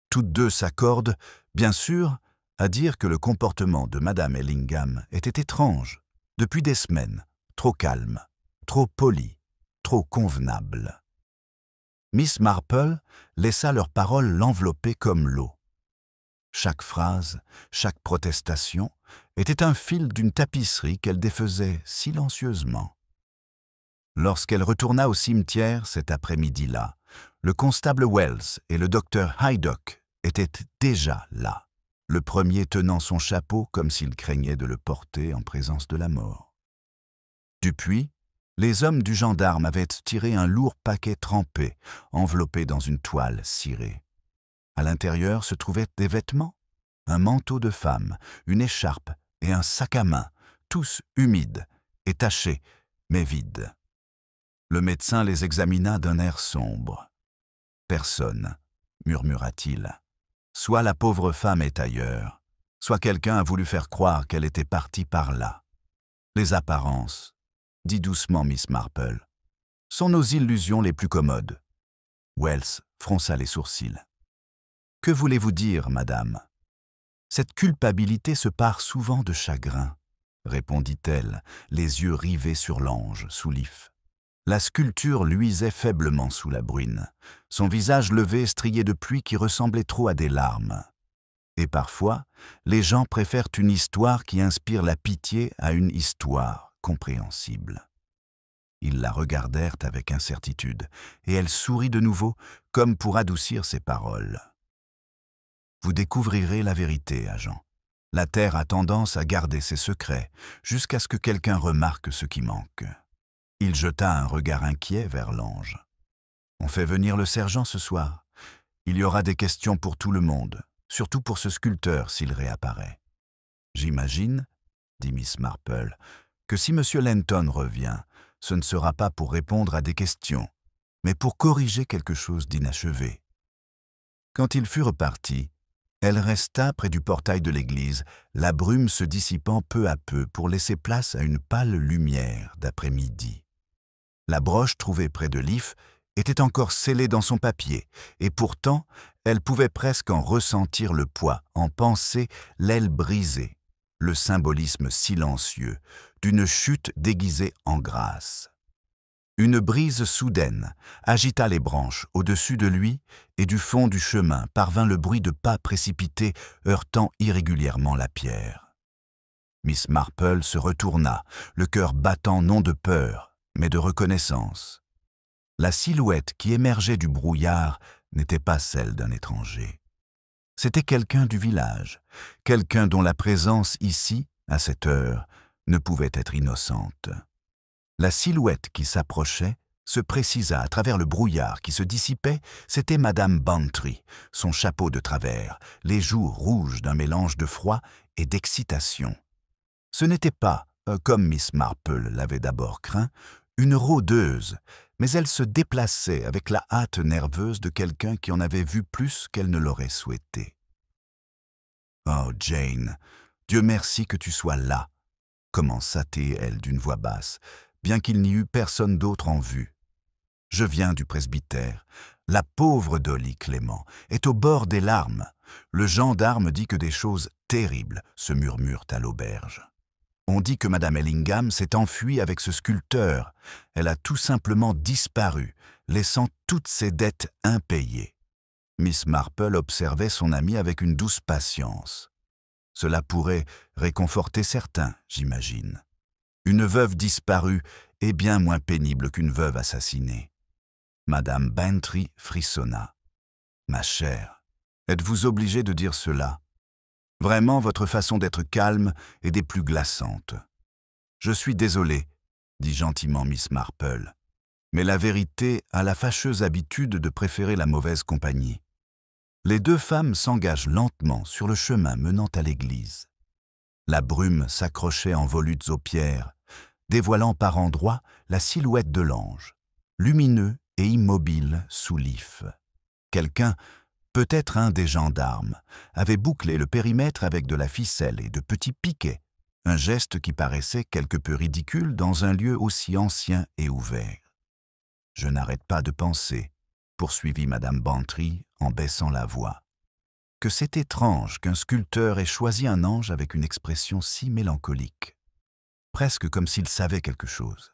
Toutes deux s'accordent, bien sûr, à dire que le comportement de madame Ellingham était étrange, depuis des semaines, trop calme, trop poli, trop convenable. Miss Marple laissa leurs paroles l'envelopper comme l'eau. Chaque phrase, chaque protestation était un fil d'une tapisserie qu'elle défaisait silencieusement. Lorsqu'elle retourna au cimetière cet après-midi-là, le constable Wells et le docteur Haydock étaient déjà là, le premier tenant son chapeau comme s'il craignait de le porter en présence de la mort. Depuis, les hommes du gendarme avaient tiré un lourd paquet trempé, enveloppé dans une toile cirée. À l'intérieur se trouvaient des vêtements, un manteau de femme, une écharpe et un sac à main, tous humides et tachés, mais vides. Le médecin les examina d'un air sombre. « Personne, » murmura-t-il. « Soit la pauvre femme est ailleurs, soit quelqu'un a voulu faire croire qu'elle était partie par là. Les apparences, » dit doucement Miss Marple, « sont nos illusions les plus commodes. » Wells fronça les sourcils. « Que voulez-vous dire, madame ? Cette culpabilité se pare souvent de chagrin, » répondit-elle, les yeux rivés sur l'ange sous l'if. La sculpture luisait faiblement sous la bruine, son visage levé strié de pluie qui ressemblait trop à des larmes. Et parfois, les gens préfèrent une histoire qui inspire la pitié à une histoire compréhensible. Ils la regardèrent avec incertitude, et elle sourit de nouveau, comme pour adoucir ses paroles. « Vous découvrirez la vérité, agent. La Terre a tendance à garder ses secrets, jusqu'à ce que quelqu'un remarque ce qui manque. » Il jeta un regard inquiet vers l'ange. « On fait venir le sergent ce soir. Il y aura des questions pour tout le monde, surtout pour ce sculpteur s'il réapparaît. J'imagine, dit Miss Marple, que si M. Lenton revient, ce ne sera pas pour répondre à des questions, mais pour corriger quelque chose d'inachevé. » Quand il fut reparti, elle resta près du portail de l'église, la brume se dissipant peu à peu pour laisser place à une pâle lumière d'après-midi. La broche trouvée près de l'if était encore scellée dans son papier, et pourtant, elle pouvait presque en ressentir le poids, en penser l'aile brisée, le symbolisme silencieux d'une chute déguisée en grâce. Une brise soudaine agita les branches au-dessus de lui, et du fond du chemin parvint le bruit de pas précipités heurtant irrégulièrement la pierre. Miss Marple se retourna, le cœur battant non de peur, mais de reconnaissance. La silhouette qui émergeait du brouillard n'était pas celle d'un étranger. C'était quelqu'un du village, quelqu'un dont la présence ici, à cette heure, ne pouvait être innocente. La silhouette qui s'approchait se précisa à travers le brouillard qui se dissipait, c'était Madame Bantry, son chapeau de travers, les joues rouges d'un mélange de froid et d'excitation. Ce n'était pas, comme Miss Marple l'avait d'abord craint, une rôdeuse, mais elle se déplaçait avec la hâte nerveuse de quelqu'un qui en avait vu plus qu'elle ne l'aurait souhaité. « Oh, Jane, Dieu merci que tu sois là !» commença-t-elle d'une voix basse, bien qu'il n'y eut personne d'autre en vue. « Je viens du presbytère. La pauvre Dolly Clément est au bord des larmes. Le gendarme dit que des choses terribles se murmurent à l'auberge. On dit que Madame Ellingham s'est enfuie avec ce sculpteur. Elle a tout simplement disparu, laissant toutes ses dettes impayées. » Miss Marple observait son amie avec une douce patience. Cela pourrait réconforter certains, j'imagine. Une veuve disparue est bien moins pénible qu'une veuve assassinée. Madame Bantry frissonna. « Ma chère, êtes-vous obligée de dire cela? Vraiment, votre façon d'être calme est des plus glaçantes. »« Je suis désolée, » dit gentiment Miss Marple, « mais la vérité a la fâcheuse habitude de préférer la mauvaise compagnie. » Les deux femmes s'engagent lentement sur le chemin menant à l'église. La brume s'accrochait en volutes aux pierres, dévoilant par endroits la silhouette de l'ange, lumineux et immobile sous l'if. Quelqu'un, peut-être un des gendarmes, avait bouclé le périmètre avec de la ficelle et de petits piquets, un geste qui paraissait quelque peu ridicule dans un lieu aussi ancien et ouvert. « Je n'arrête pas de penser, » poursuivit Madame Bantry en baissant la voix, « que c'est étrange qu'un sculpteur ait choisi un ange avec une expression si mélancolique, presque comme s'il savait quelque chose.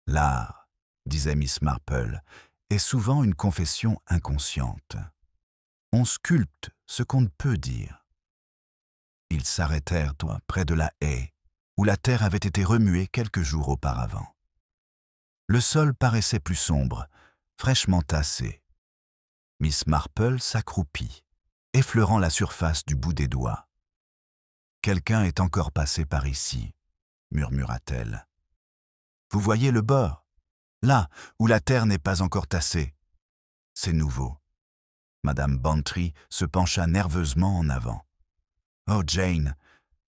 L'art, disait Miss Marple, est souvent une confession inconsciente. On sculpte ce qu'on ne peut dire. » Ils s'arrêtèrent près de la haie, où la terre avait été remuée quelques jours auparavant. Le sol paraissait plus sombre, fraîchement tassé. Miss Marple s'accroupit, effleurant la surface du bout des doigts. « Quelqu'un est encore passé par ici, » murmura-t-elle. « Vous voyez le bord, là où la terre n'est pas encore tassée. C'est nouveau. » Madame Bantry se pencha nerveusement en avant. « Oh, Jane,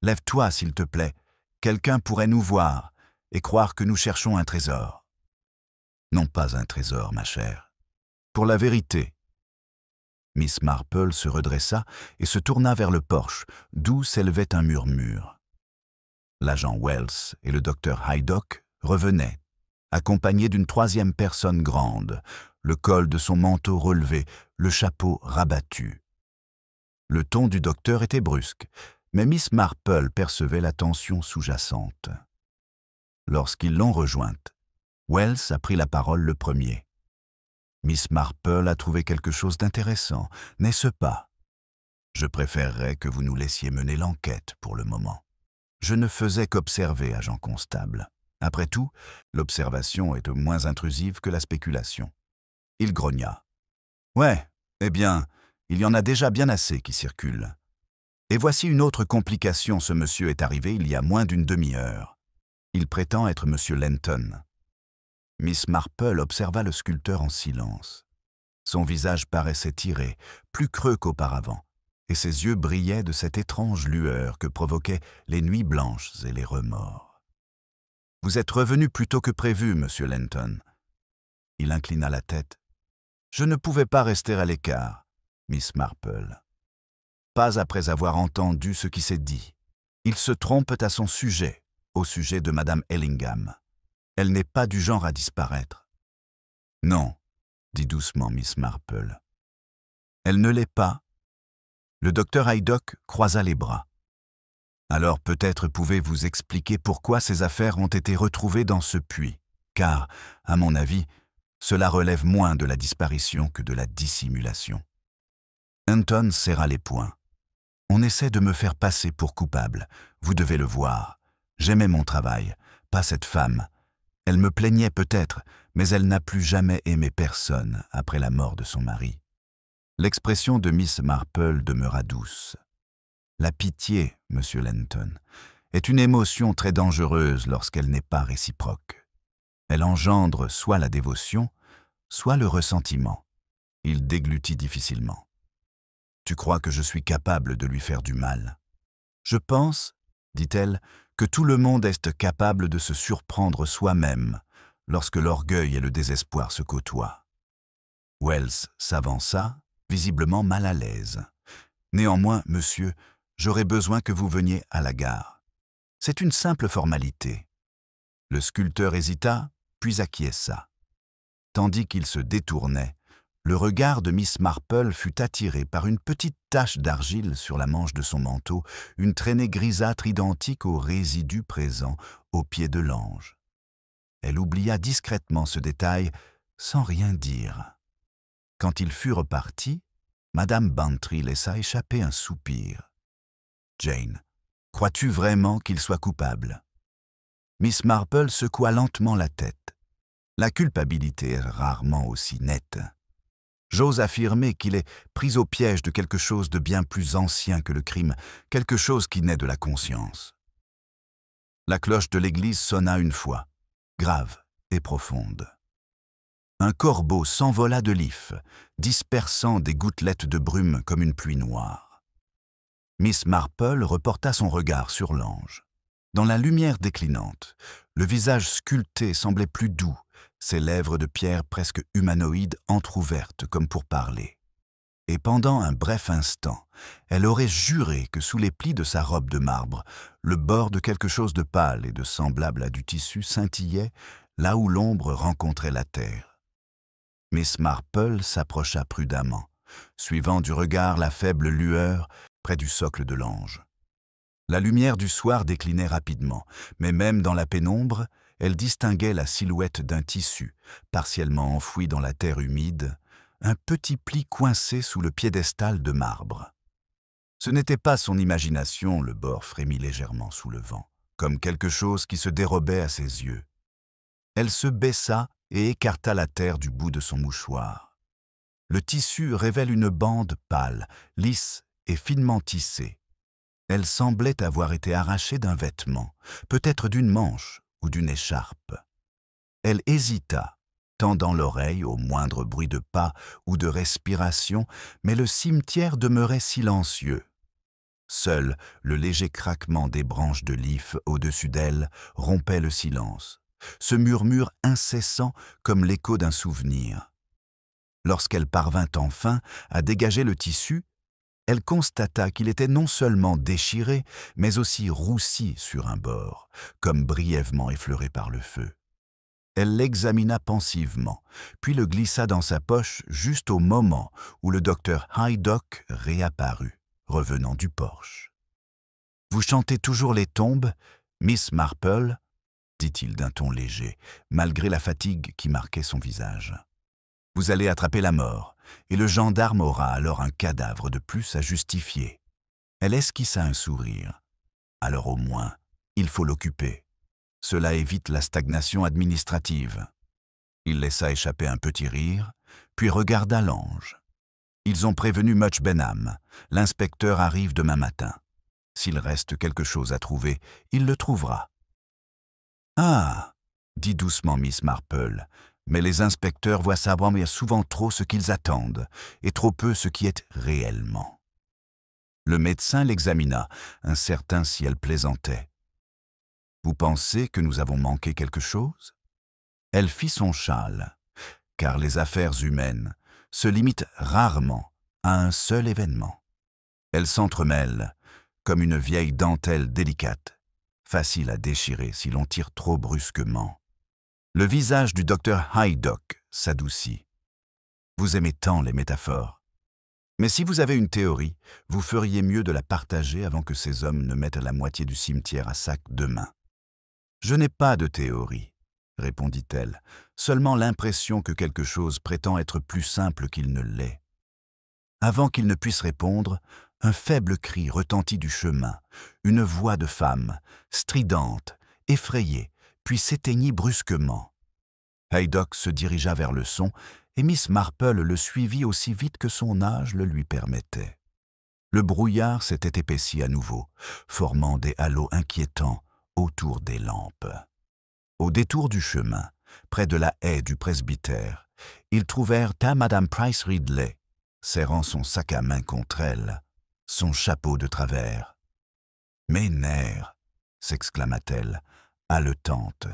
lève-toi s'il te plaît. Quelqu'un pourrait nous voir et croire que nous cherchons un trésor. » « Non pas un trésor, ma chère. Pour la vérité. » Miss Marple se redressa et se tourna vers le porche, d'où s'élevait un murmure. L'agent Wells et le docteur Haydock revenaient, accompagnés d'une troisième personne grande, le col de son manteau relevé, le chapeau rabattu. Le ton du docteur était brusque, mais Miss Marple percevait la tension sous-jacente. Lorsqu'ils l'ont rejointe, Wells a pris la parole le premier. « Miss Marple a trouvé quelque chose d'intéressant, n'est-ce pas? Je préférerais que vous nous laissiez mener l'enquête pour le moment. Je ne faisais qu'observer, agent constable. Après tout, l'observation est moins intrusive que la spéculation. » Il grogna. « Ouais, eh bien, il y en a déjà bien assez qui circulent. Et voici une autre complication, ce monsieur est arrivé il y a moins d'une demi-heure. Il prétend être monsieur Lenton. » Miss Marple observa le sculpteur en silence. Son visage paraissait tiré, plus creux qu'auparavant, et ses yeux brillaient de cette étrange lueur que provoquaient les nuits blanches et les remords. « Vous êtes revenu plus tôt que prévu, monsieur Lenton. » Il inclina la tête. « Je ne pouvais pas rester à l'écart, Miss Marple. Pas après avoir entendu ce qui s'est dit. Ils se trompent à son sujet, au sujet de Madame Ellingham. Elle n'est pas du genre à disparaître. »« Non, » dit doucement Miss Marple. « Elle ne l'est pas. » Le docteur Haydock croisa les bras. « Alors peut-être pouvez-vous expliquer pourquoi ces affaires ont été retrouvées dans ce puits, car, à mon avis, cela relève moins de la disparition que de la dissimulation. » Anton serra les poings. « On essaie de me faire passer pour coupable. Vous devez le voir. J'aimais mon travail, pas cette femme. Elle me plaignait peut-être, mais elle n'a plus jamais aimé personne après la mort de son mari. L'expression de Miss Marple demeura douce. La pitié, Monsieur Lenton, est une émotion très dangereuse lorsqu'elle n'est pas réciproque. Elle engendre soit la dévotion, soit le ressentiment. Il déglutit difficilement. « Tu crois que je suis capable de lui faire du mal ?»« Je pense, dit-elle, que tout le monde est capable de se surprendre soi-même lorsque l'orgueil et le désespoir se côtoient. » Wells s'avança, visiblement mal à l'aise. « Néanmoins, monsieur, j'aurais besoin que vous veniez à la gare. C'est une simple formalité. » Le sculpteur hésita, puis acquiesça. Tandis qu'il se détournait, le regard de Miss Marple fut attiré par une petite tache d'argile sur la manche de son manteau, une traînée grisâtre identique aux résidus présents au pied de l'ange. Elle oublia discrètement ce détail sans rien dire. Quand il fut reparti, Madame Bantry laissa échapper un soupir. « Jane, crois-tu vraiment qu'il soit coupable ?» Miss Marple secoua lentement la tête. La culpabilité est rarement aussi nette. J'ose affirmer qu'il est pris au piège de quelque chose de bien plus ancien que le crime, quelque chose qui naît de la conscience. La cloche de l'église sonna une fois, grave et profonde. Un corbeau s'envola de l'if, dispersant des gouttelettes de brume comme une pluie noire. Miss Marple reporta son regard sur l'ange. Dans la lumière déclinante, le visage sculpté semblait plus doux, ses lèvres de pierre presque humanoïdes entr'ouvertes comme pour parler. Et pendant un bref instant, elle aurait juré que sous les plis de sa robe de marbre, le bord de quelque chose de pâle et de semblable à du tissu scintillait là où l'ombre rencontrait la terre. Miss Marple s'approcha prudemment, suivant du regard la faible lueur près du socle de l'ange. La lumière du soir déclinait rapidement, mais même dans la pénombre, elle distinguait la silhouette d'un tissu, partiellement enfoui dans la terre humide, un petit pli coincé sous le piédestal de marbre. Ce n'était pas son imagination, le bord frémit légèrement sous le vent, comme quelque chose qui se dérobait à ses yeux. Elle se baissa et écarta la terre du bout de son mouchoir. Le tissu révèle une bande pâle, lisse et finement tissée. Elle semblait avoir été arrachée d'un vêtement, peut-être d'une manche ou d'une écharpe. Elle hésita, tendant l'oreille au moindre bruit de pas ou de respiration, mais le cimetière demeurait silencieux. Seul le léger craquement des branches de l'if au-dessus d'elle rompait le silence, ce murmure incessant comme l'écho d'un souvenir. Lorsqu'elle parvint enfin à dégager le tissu, elle constata qu'il était non seulement déchiré, mais aussi roussi sur un bord, comme brièvement effleuré par le feu. Elle l'examina pensivement, puis le glissa dans sa poche juste au moment où le docteur Haydock réapparut, revenant du porche. « Vous chantez toujours les tombes, Miss Marple ?» dit-il d'un ton léger, malgré la fatigue qui marquait son visage. « Vous allez attraper la mort, et le gendarme aura alors un cadavre de plus à justifier. » Elle esquissa un sourire. « Alors au moins, il faut l'occuper. Cela évite la stagnation administrative. » Il laissa échapper un petit rire, puis regarda l'ange. « Ils ont prévenu Much Benham. L'inspecteur arrive demain matin. S'il reste quelque chose à trouver, il le trouvera. »« Ah !» dit doucement Miss Marple, « mais les inspecteurs voient savoir souvent trop ce qu'ils attendent, et trop peu ce qui est réellement. » Le médecin l'examina, incertain si elle plaisantait. « Vous pensez que nous avons manqué quelque chose ?» Elle fit son châle, car les affaires humaines se limitent rarement à un seul événement. Elles s'entremêlent comme une vieille dentelle délicate, facile à déchirer si l'on tire trop brusquement. Le visage du docteur Haydock s'adoucit. « Vous aimez tant les métaphores. Mais si vous avez une théorie, vous feriez mieux de la partager avant que ces hommes ne mettent la moitié du cimetière à sac demain. »« Je n'ai pas de théorie, » répondit-elle, « seulement l'impression que quelque chose prétend être plus simple qu'il ne l'est. » Avant qu'il ne puisse répondre, un faible cri retentit du chemin, une voix de femme, stridente, effrayée, puis s'éteignit brusquement. Haydock se dirigea vers le son, et Miss Marple le suivit aussi vite que son âge le lui permettait. Le brouillard s'était épaissi à nouveau, formant des halos inquiétants autour des lampes. Au détour du chemin, près de la haie du presbytère, ils trouvèrent Madame Price Ridley, serrant son sac à main contre elle, son chapeau de travers. « Mes nerfs !» s'exclama-t-elle, haletante.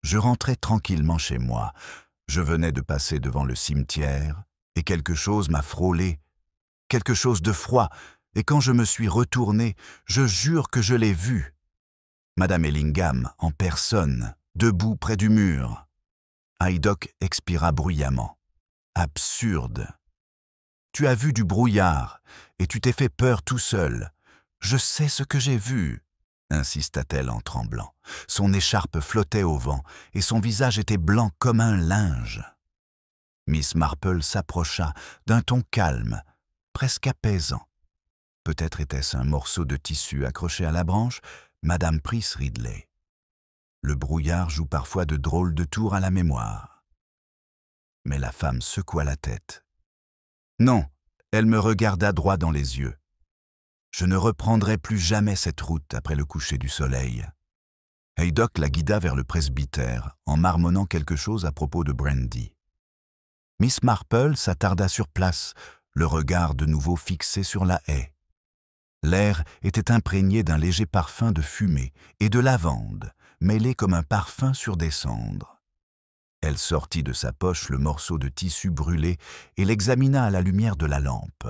Je rentrais tranquillement chez moi. Je venais de passer devant le cimetière, et quelque chose m'a frôlé, quelque chose de froid, et quand je me suis retourné, je jure que je l'ai vue. Madame Ellingham, en personne, debout près du mur. Haydock expira bruyamment. Absurde. Tu as vu du brouillard, et tu t'es fait peur tout seul. Je sais ce que j'ai vu, insista-t-elle en tremblant. Son écharpe flottait au vent, et son visage était blanc comme un linge. Miss Marple s'approcha d'un ton calme, presque apaisant. Peut-être était-ce un morceau de tissu accroché à la branche, Madame Price Ridley. Le brouillard joue parfois de drôles de tours à la mémoire. Mais la femme secoua la tête. Non, elle me regarda droit dans les yeux. Je ne reprendrai plus jamais cette route après le coucher du soleil. Haydock la guida vers le presbytère, en marmonnant quelque chose à propos de brandy. Miss Marple s'attarda sur place, le regard de nouveau fixé sur la haie. L'air était imprégné d'un léger parfum de fumée et de lavande, mêlé comme un parfum sur des cendres. Elle sortit de sa poche le morceau de tissu brûlé et l'examina à la lumière de la lampe.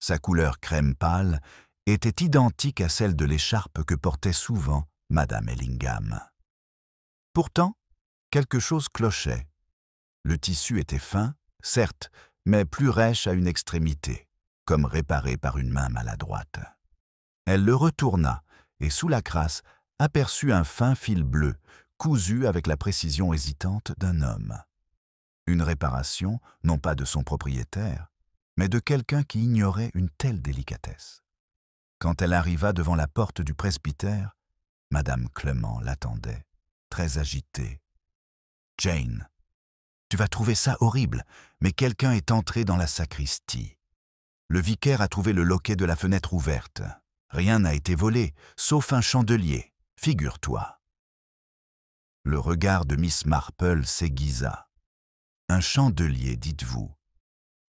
Sa couleur crème pâle était identique à celle de l'écharpe que portait souvent Madame Ellingham. Pourtant, quelque chose clochait. Le tissu était fin, certes, mais plus rêche à une extrémité, comme réparé par une main maladroite. Elle le retourna et, sous la crasse, aperçut un fin fil bleu, cousu avec la précision hésitante d'un homme. Une réparation, non pas de son propriétaire, mais de quelqu'un qui ignorait une telle délicatesse. Quand elle arriva devant la porte du presbytère, Madame Clement l'attendait, très agitée. « Jane, tu vas trouver ça horrible, mais quelqu'un est entré dans la sacristie. Le vicaire a trouvé le loquet de la fenêtre ouverte. Rien n'a été volé, sauf un chandelier, figure-toi. » Le regard de Miss Marple s'aiguisa. « Un chandelier, dites-vous.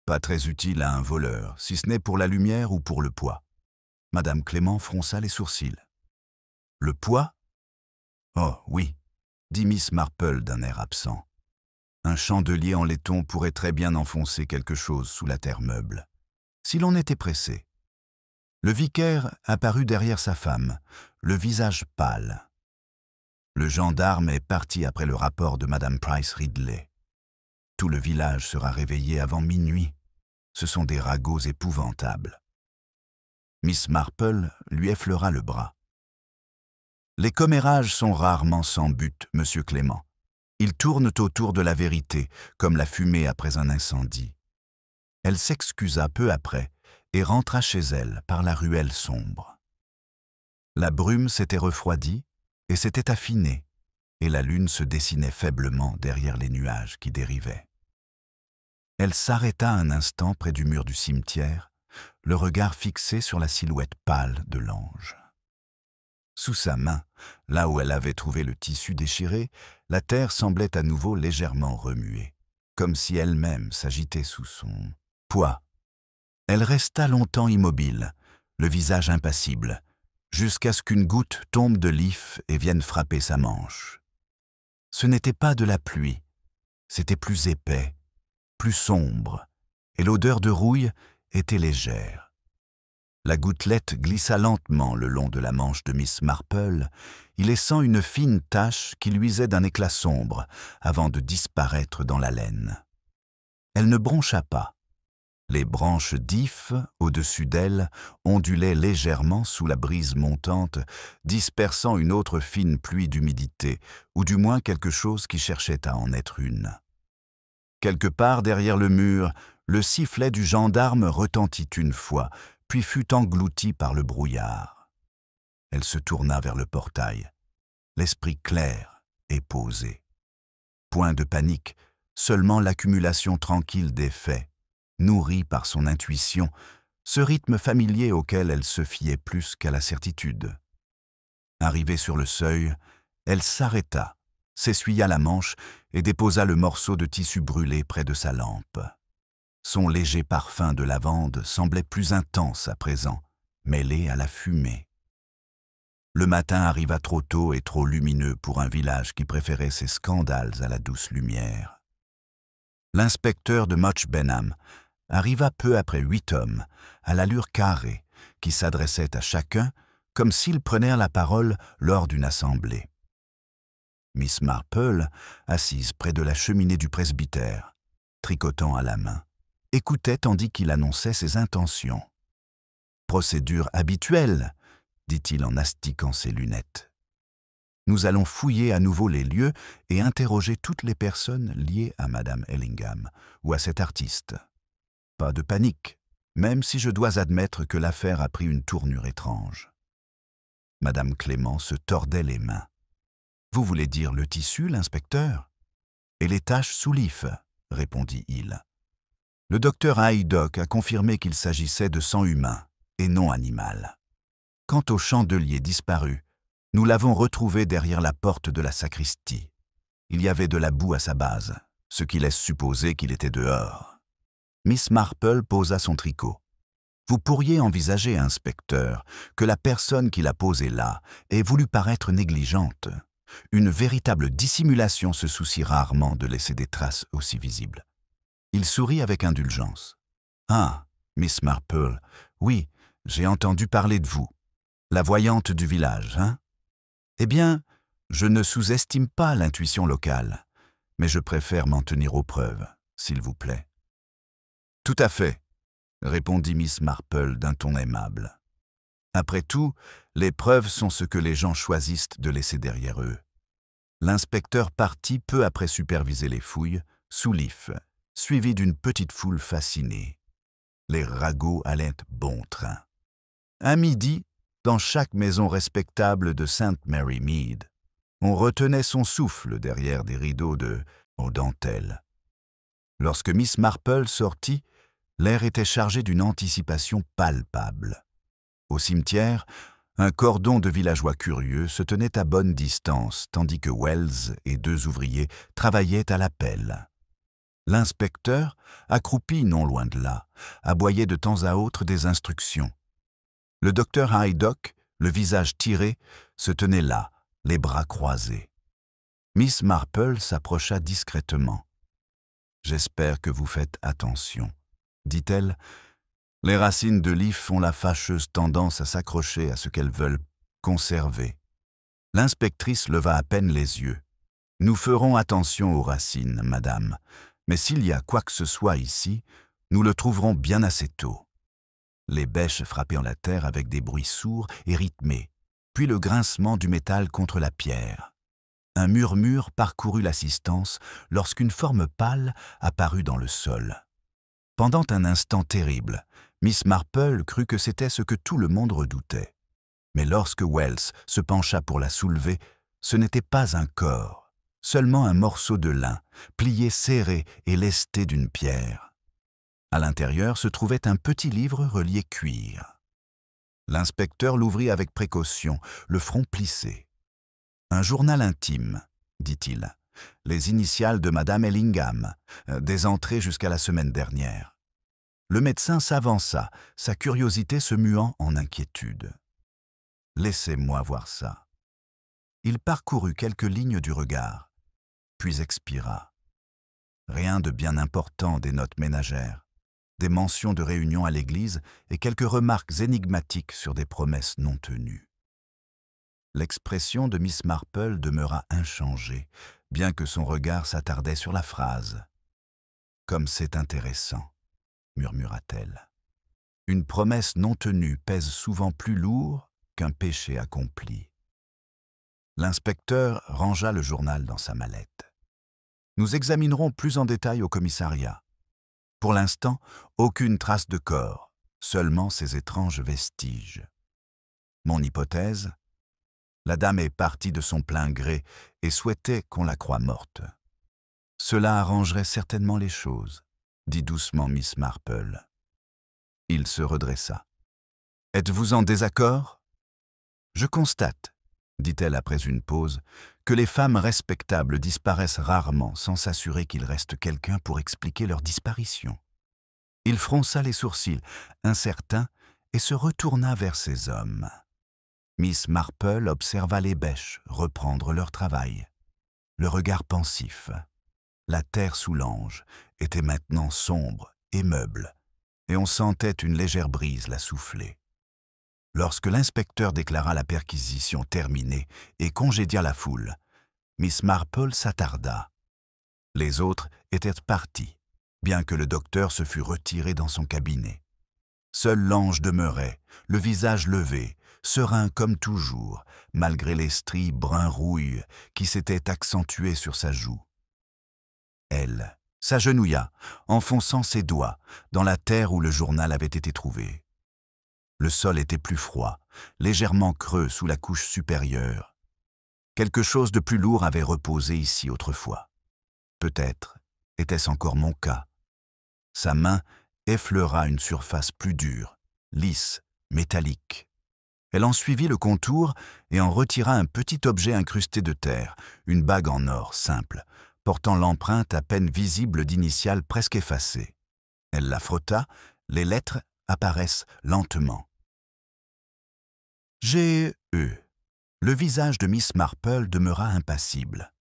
Pas très utile à un voleur, si ce n'est pour la lumière ou pour le poids. » Madame Clément fronça les sourcils. « Le poids ? Oh, oui, » dit Miss Marple d'un air absent. Un chandelier en laiton pourrait très bien enfoncer quelque chose sous la terre meuble, si l'on était pressé. Le vicaire apparut derrière sa femme, le visage pâle. Le gendarme est parti après le rapport de Madame Price Ridley. Tout le village sera réveillé avant minuit. Ce sont des ragots épouvantables. Miss Marple lui effleura le bras. Les commérages sont rarement sans but, Monsieur Clément. Ils tournent autour de la vérité, comme la fumée après un incendie. Elle s'excusa peu après et rentra chez elle par la ruelle sombre. La brume s'était refroidie et s'était affinée, et la lune se dessinait faiblement derrière les nuages qui dérivaient. Elle s'arrêta un instant près du mur du cimetière, le regard fixé sur la silhouette pâle de l'ange. Sous sa main, là où elle avait trouvé le tissu déchiré, la terre semblait à nouveau légèrement remuer, comme si elle-même s'agitait sous son poids. Elle resta longtemps immobile, le visage impassible, jusqu'à ce qu'une goutte tombe de l'if et vienne frapper sa manche. Ce n'était pas de la pluie, c'était plus épais, plus sombre, et l'odeur de rouille était légère. La gouttelette glissa lentement le long de la manche de Miss Marple, y laissant une fine tache qui luisait d'un éclat sombre avant de disparaître dans la laine. Elle ne broncha pas. Les branches d'if, au-dessus d'elle, ondulaient légèrement sous la brise montante, dispersant une autre fine pluie d'humidité, ou du moins quelque chose qui cherchait à en être une. Quelque part derrière le mur, le sifflet du gendarme retentit une fois, puis fut englouti par le brouillard. Elle se tourna vers le portail. l'esprit clair et posé. Point de panique, seulement l'accumulation tranquille des faits, nourrie par son intuition, ce rythme familier auquel elle se fiait plus qu'à la certitude. Arrivée sur le seuil, elle s'arrêta, s'essuya la manche et déposa le morceau de tissu brûlé près de sa lampe. Son léger parfum de lavande semblait plus intense à présent, mêlé à la fumée. Le matin arriva trop tôt et trop lumineux pour un village qui préférait ses scandales à la douce lumière. L'inspecteur de Much Benham arriva peu après 8 hommes, à l'allure carrée, qui s'adressaient à chacun comme s'ils prenaient la parole lors d'une assemblée. Miss Marple, assise près de la cheminée du presbytère, tricotant à la main, écoutait tandis qu'il annonçait ses intentions. « Procédure habituelle », dit-il en astiquant ses lunettes. « Nous allons fouiller à nouveau les lieux et interroger toutes les personnes liées à Madame Ellingham ou à cet artiste. Pas de panique, même si je dois admettre que l'affaire a pris une tournure étrange. » Madame Clément se tordait les mains. « Vous voulez dire le tissu, l'inspecteur ? Et les taches sous l'if, répondit-il. Le docteur Haydock a confirmé qu'il s'agissait de sang humain et non animal. Quant au chandelier disparu, nous l'avons retrouvé derrière la porte de la sacristie. Il y avait de la boue à sa base, ce qui laisse supposer qu'il était dehors. Miss Marple posa son tricot. Vous pourriez envisager, inspecteur, que la personne qui l'a posé là ait voulu paraître négligente. Une véritable dissimulation se soucie rarement de laisser des traces aussi visibles. Il sourit avec indulgence. « Ah, Miss Marple, oui, j'ai entendu parler de vous. La voyante du village, hein? Eh bien, je ne sous-estime pas l'intuition locale, mais je préfère m'en tenir aux preuves, s'il vous plaît. »« Tout à fait, » répondit Miss Marple d'un ton aimable. « Après tout, les preuves sont ce que les gens choisissent de laisser derrière eux. » L'inspecteur partit peu après superviser les fouilles, sous l'if, suivi d'une petite foule fascinée. Les ragots allaient bon train. À midi, dans chaque maison respectable de St. Mary Mead, on retenait son souffle derrière des rideaux aux dentelles. Lorsque Miss Marple sortit, l'air était chargé d'une anticipation palpable. Au cimetière, un cordon de villageois curieux se tenait à bonne distance, tandis que Wells et 2 ouvriers travaillaient à la pelle. L'inspecteur, accroupi non loin de là, aboyait de temps à autre des instructions. Le docteur Haydock, le visage tiré, se tenait là, les bras croisés. Miss Marple s'approcha discrètement. « J'espère que vous faites attention, » dit-elle. « Les racines de l'if ont la fâcheuse tendance à s'accrocher à ce qu'elles veulent conserver. » L'inspectrice leva à peine les yeux. « Nous ferons attention aux racines, madame, mais s'il y a quoi que ce soit ici, nous le trouverons bien assez tôt. » Les bêches frappaient en la terre avec des bruits sourds et rythmés, puis le grincement du métal contre la pierre. Un murmure parcourut l'assistance lorsqu'une forme pâle apparut dans le sol. Pendant un instant terrible, Miss Marple crut que c'était ce que tout le monde redoutait. Mais lorsque Wells se pencha pour la soulever, ce n'était pas un corps, seulement un morceau de lin, plié serré et lesté d'une pierre. À l'intérieur se trouvait un petit livre relié cuir. L'inspecteur l'ouvrit avec précaution, le front plissé. « Un journal intime, » dit-il. « Les initiales de Madame Ellingham, des entrées jusqu'à la semaine dernière. » Le médecin s'avança, sa curiosité se muant en inquiétude. « Laissez-moi voir ça. » Il parcourut quelques lignes du regard, puis expira. Rien de bien important des notes ménagères, des mentions de réunions à l'église et quelques remarques énigmatiques sur des promesses non tenues. L'expression de Miss Marple demeura inchangée, bien que son regard s'attardait sur la phrase. « Comme c'est intéressant », murmura-t-elle. « Une promesse non tenue pèse souvent plus lourd qu'un péché accompli. » L'inspecteur rangea le journal dans sa mallette. « Nous examinerons plus en détail au commissariat. Pour l'instant, aucune trace de corps, seulement ces étranges vestiges. Mon hypothèse, La dame est partie de son plein gré et souhaitait qu'on la croie morte. « Cela arrangerait certainement les choses, » dit doucement Miss Marple. Il se redressa. « Êtes-vous en désaccord ?»« Je constate, » dit-elle après une pause, « que les femmes respectables disparaissent rarement sans s'assurer qu'il reste quelqu'un pour expliquer leur disparition. » Il fronça les sourcils, incertain, et se retourna vers ses hommes. Miss Marple observa les bêches reprendre leur travail, le regard pensif. La terre sous l'ange était maintenant sombre et meuble, et on sentait une légère brise la souffler. Lorsque l'inspecteur déclara la perquisition terminée et congédia la foule, Miss Marple s'attarda. Les autres étaient partis, bien que le docteur se fût retiré dans son cabinet. Seul l'ange demeurait, le visage levé, serein comme toujours, malgré les stries brun-rouille qui s'étaient accentuées sur sa joue. Elle s'agenouilla, enfonçant ses doigts dans la terre où le journal avait été trouvé. Le sol était plus froid, légèrement creux sous la couche supérieure. Quelque chose de plus lourd avait reposé ici autrefois. Peut-être était-ce encore mon cas. Sa main effleura une surface plus dure, lisse, métallique. Elle en suivit le contour et en retira un petit objet incrusté de terre, une bague en or simple, portant l'empreinte à peine visible d'initiales presque effacées. Elle la frotta, les lettres apparaissent lentement. G.E. Le visage de Miss Marple demeura impassible.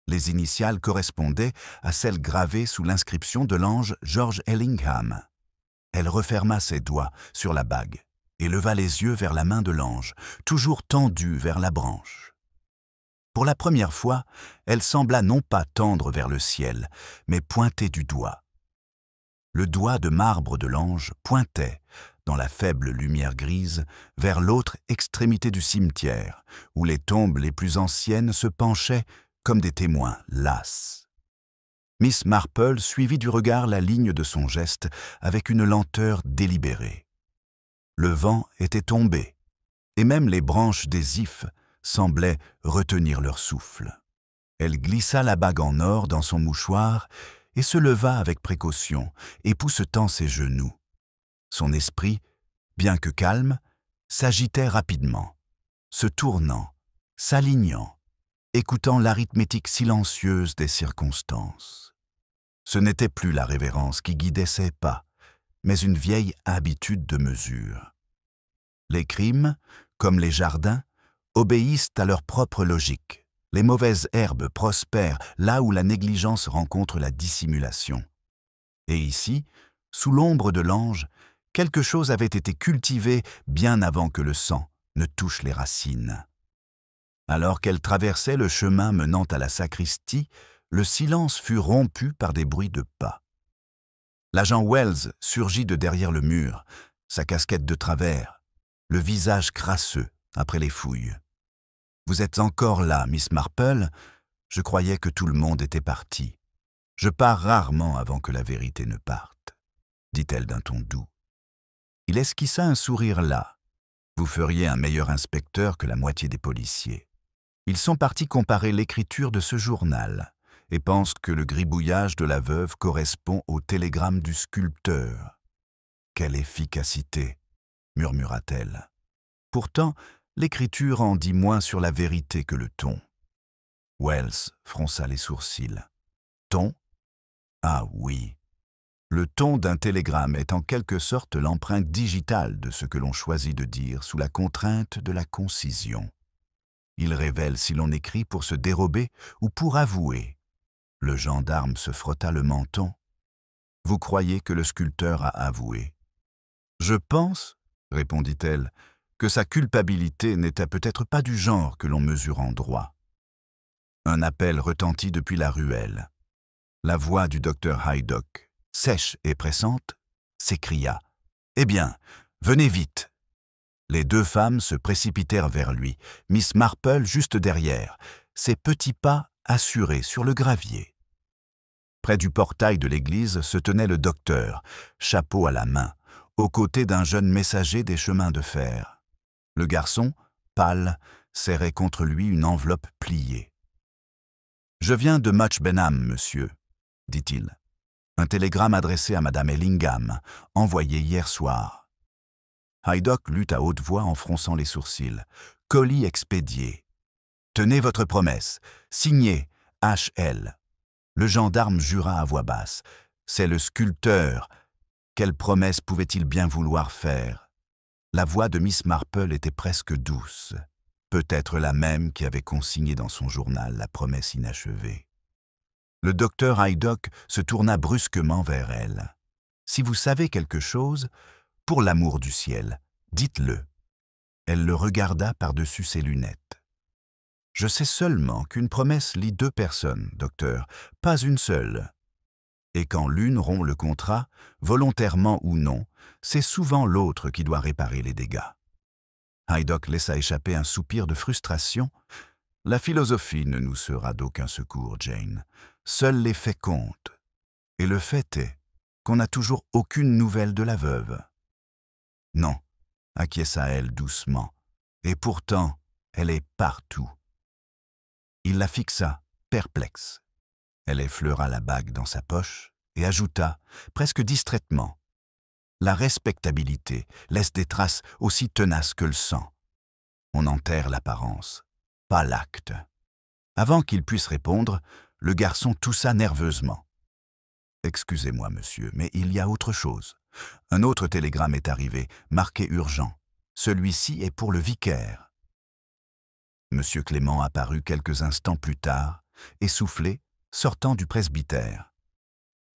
Les initiales correspondaient à celles gravées sous l'inscription de l'ange George Ellingham. Elle referma ses doigts sur la bague et leva les yeux vers la main de l'ange, toujours tendue vers la branche. Pour la première fois, elle sembla non pas tendre vers le ciel, mais pointer du doigt. Le doigt de marbre de l'ange pointait, dans la faible lumière grise, vers l'autre extrémité du cimetière, où les tombes les plus anciennes se penchaient comme des témoins lasses. Miss Marple suivit du regard la ligne de son geste avec une lenteur délibérée. Le vent était tombé, et même les branches des ifs semblaient retenir leur souffle. Elle glissa la bague en or dans son mouchoir et se leva avec précaution, époussetant ses genoux. Son esprit, bien que calme, s'agitait rapidement, se tournant, s'alignant, écoutant l'arithmétique silencieuse des circonstances. Ce n'était plus la révérence qui guidait ses pas, mais une vieille habitude de mesure. Les crimes, comme les jardins, obéissent à leur propre logique. Les mauvaises herbes prospèrent là où la négligence rencontre la dissimulation. Et ici, sous l'ombre de l'ange, quelque chose avait été cultivé bien avant que le sang ne touche les racines. Alors qu'elle traversait le chemin menant à la sacristie, le silence fut rompu par des bruits de pas. L'agent Wells surgit de derrière le mur, sa casquette de travers, le visage crasseux après les fouilles. « Vous êtes encore là, Miss Marple. Je croyais que tout le monde était parti. Je pars rarement avant que la vérité ne parte, » dit-elle d'un ton doux. Il esquissa un sourire las. « Vous feriez un meilleur inspecteur que la moitié des policiers. Ils sont partis comparer l'écriture de ce journal et pensent que le gribouillage de la veuve correspond au télégramme du sculpteur. « Quelle efficacité !» murmura-t-elle. Pourtant, l'écriture en dit moins sur la vérité que le ton. Wells fronça les sourcils. Ton ? Ah oui. Le ton d'un télégramme est en quelque sorte l'empreinte digitale de ce que l'on choisit de dire sous la contrainte de la concision. Il révèle si l'on écrit pour se dérober ou pour avouer. Le gendarme se frotta le menton. Vous croyez que le sculpteur a avoué? Je pense, répondit-elle, que sa culpabilité n'était peut-être pas du genre que l'on mesure en droit. Un appel retentit depuis la ruelle. La voix du docteur Haydock, sèche et pressante, s'écria « Eh bien, venez vite !» Les deux femmes se précipitèrent vers lui, Miss Marple juste derrière, ses petits pas assurés sur le gravier. Près du portail de l'église se tenait le docteur, chapeau à la main, aux côtés d'un jeune messager des chemins de fer. Le garçon, pâle, serrait contre lui une enveloppe pliée. « Je viens de Much Benham, monsieur, » dit-il. « Un télégramme adressé à Madame Ellingham, envoyé hier soir. » Haydock lut à haute voix en fronçant les sourcils. « Colis expédié. Tenez votre promesse. Signé H.L. » Le gendarme jura à voix basse. « C'est le sculpteur. Quelle promesse pouvait-il bien vouloir faire ?» La voix de Miss Marple était presque douce, peut-être la même qui avait consigné dans son journal la promesse inachevée. Le docteur Haydock se tourna brusquement vers elle. « Si vous savez quelque chose, pour l'amour du ciel, dites-le. » Elle le regarda par-dessus ses lunettes. « Je sais seulement qu'une promesse lie deux personnes, docteur, pas une seule. Et quand l'une rompt le contrat, volontairement ou non, c'est souvent l'autre qui doit réparer les dégâts. » Haydock laissa échapper un soupir de frustration. « La philosophie ne nous sera d'aucun secours, Jane. Seuls les faits comptent. Et le fait est qu'on n'a toujours aucune nouvelle de la veuve. »« Non, » acquiesça elle doucement. « Et pourtant, elle est partout. » Il la fixa, perplexe. Elle effleura la bague dans sa poche et ajouta, presque distraitement, « La respectabilité laisse des traces aussi tenaces que le sang. On enterre l'apparence, pas l'acte. » Avant qu'il puisse répondre, le garçon toussa nerveusement. « Excusez-moi, monsieur, mais il y a autre chose. Un autre télégramme est arrivé, marqué urgent. Celui-ci est pour le vicaire. » Monsieur Clément apparut quelques instants plus tard, essoufflé, sortant du presbytère.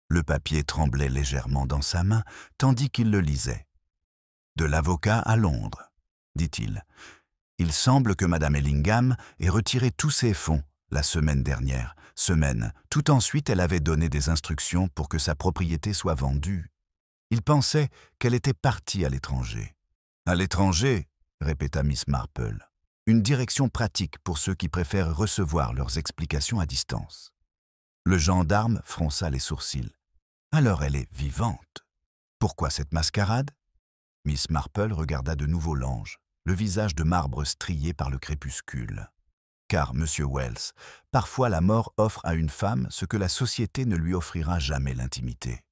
Le papier tremblait légèrement dans sa main, tandis qu'il le lisait. « De l'avocat à Londres, » dit-il. « Il semble que Madame Ellingham ait retiré tous ses fonds la semaine dernière. Tout ensuite elle avait donné des instructions pour que sa propriété soit vendue. Il pensait qu'elle était partie à l'étranger. »« À l'étranger » répéta Miss Marple. « Une direction pratique pour ceux qui préfèrent recevoir leurs explications à distance. » Le gendarme fronça les sourcils. « Alors elle est vivante. Pourquoi cette mascarade ?» Miss Marple regarda de nouveau l'ange, le visage de marbre strié par le crépuscule. Car, monsieur Wells, parfois la mort offre à une femme ce que la société ne lui offrira jamais, l'intimité.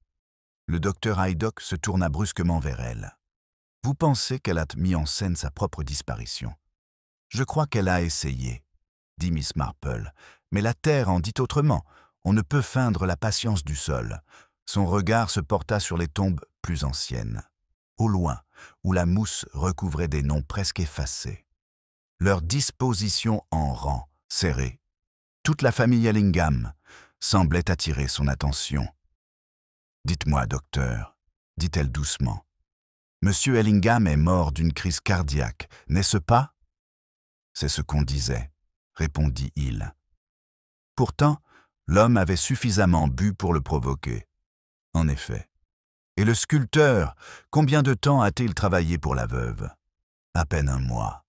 Le docteur Haydock se tourna brusquement vers elle. « Vous pensez qu'elle a mis en scène sa propre disparition ? Je crois qu'elle a essayé, » dit Miss Marple. « Mais la terre en dit autrement. On ne peut feindre la patience du sol. » Son regard se porta sur les tombes plus anciennes, au loin, où la mousse recouvrait des noms presque effacés. Leur disposition en rang, serré, toute la famille Ellingham, semblait attirer son attention. « Dites-moi, docteur, » dit-elle doucement, « Monsieur Ellingham est mort d'une crise cardiaque, n'est-ce pas ?»« C'est ce qu'on disait, » répondit-il. Pourtant, l'homme avait suffisamment bu pour le provoquer. En effet. Et le sculpteur, combien de temps a-t-il travaillé pour la veuve? À peine un mois.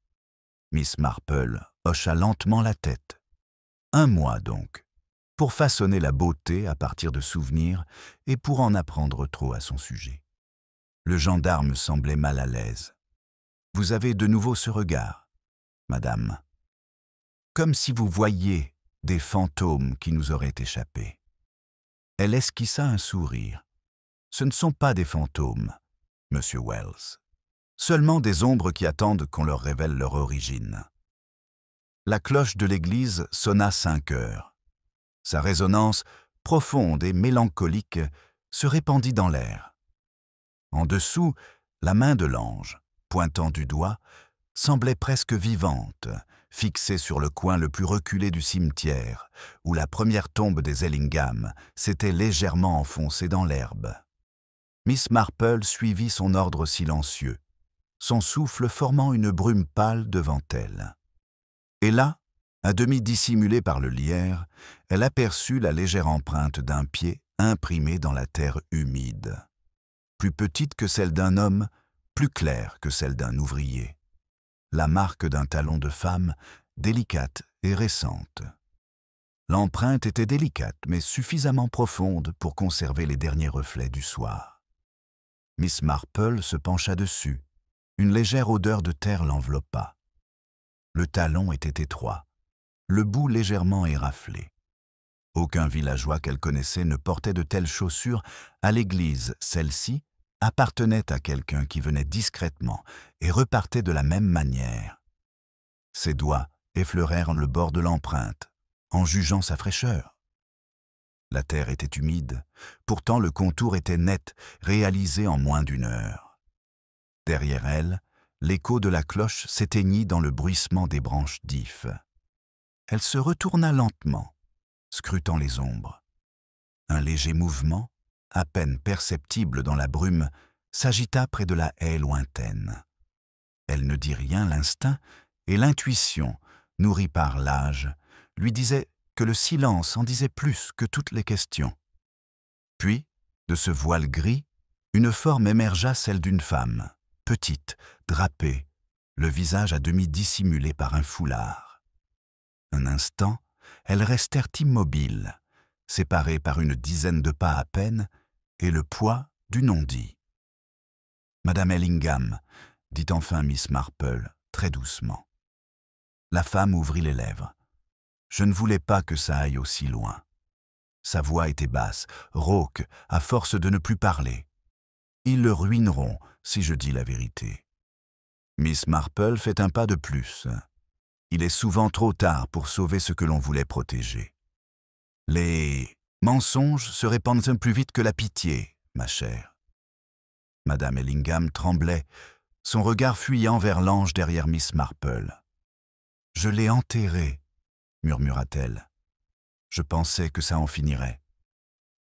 Miss Marple hocha lentement la tête. Un mois donc, pour façonner la beauté à partir de souvenirs et pour en apprendre trop à son sujet. Le gendarme semblait mal à l'aise. « Vous avez de nouveau ce regard, madame. Comme si vous voyiez des fantômes qui nous auraient échappé. » Elle esquissa un sourire. « Ce ne sont pas des fantômes, monsieur Wells. Seulement des ombres qui attendent qu'on leur révèle leur origine. » La cloche de l'église sonna 5 heures. Sa résonance, profonde et mélancolique, se répandit dans l'air. En dessous, la main de l'ange, pointant du doigt, semblait presque vivante, fixée sur le coin le plus reculé du cimetière, où la première tombe des Ellingham s'était légèrement enfoncée dans l'herbe. Miss Marple suivit son ordre silencieux, son souffle formant une brume pâle devant elle. Et là, à demi dissimulée par le lierre, elle aperçut la légère empreinte d'un pied imprimé dans la terre humide. Plus petite que celle d'un homme, plus claire que celle d'un ouvrier. La marque d'un talon de femme, délicate et récente. L'empreinte était délicate, mais suffisamment profonde pour conserver les derniers reflets du soir. Miss Marple se pencha dessus. Une légère odeur de terre l'enveloppa. Le talon était étroit, le bout légèrement éraflé. Aucun villageois qu'elle connaissait ne portait de telles chaussures. À l'église, celle-ci appartenait à quelqu'un qui venait discrètement et repartait de la même manière. Ses doigts effleurèrent le bord de l'empreinte, en jugeant sa fraîcheur. La terre était humide, pourtant le contour était net, réalisé en moins d'une heure. Derrière elle, l'écho de la cloche s'éteignit dans le bruissement des branches d'ifs. Elle se retourna lentement, scrutant les ombres. Un léger mouvement, à peine perceptible dans la brume, s'agita près de la haie lointaine. Elle ne dit rien l'instinct, et l'intuition, nourrie par l'âge, lui disait que le silence en disait plus que toutes les questions. Puis, de ce voile gris, une forme émergea, celle d'une femme, petite, drapée, le visage à demi dissimulé par un foulard. Un instant, elles restèrent immobiles, séparées par une dizaine de pas à peine, et le poids du non-dit. « Madame Ellingham », dit enfin Miss Marple, très doucement. La femme ouvrit les lèvres. Je ne voulais pas que ça aille aussi loin. Sa voix était basse, rauque, à force de ne plus parler. Ils le ruineront si je dis la vérité. Miss Marple fait un pas de plus. Il est souvent trop tard pour sauver ce que l'on voulait protéger. Les mensonges se répandent plus vite que la pitié, ma chère. Madame Ellingham tremblait, son regard fuyant vers l'ange derrière Miss Marple. « Je l'ai enterré », murmura-t-elle. « Je pensais que ça en finirait. »«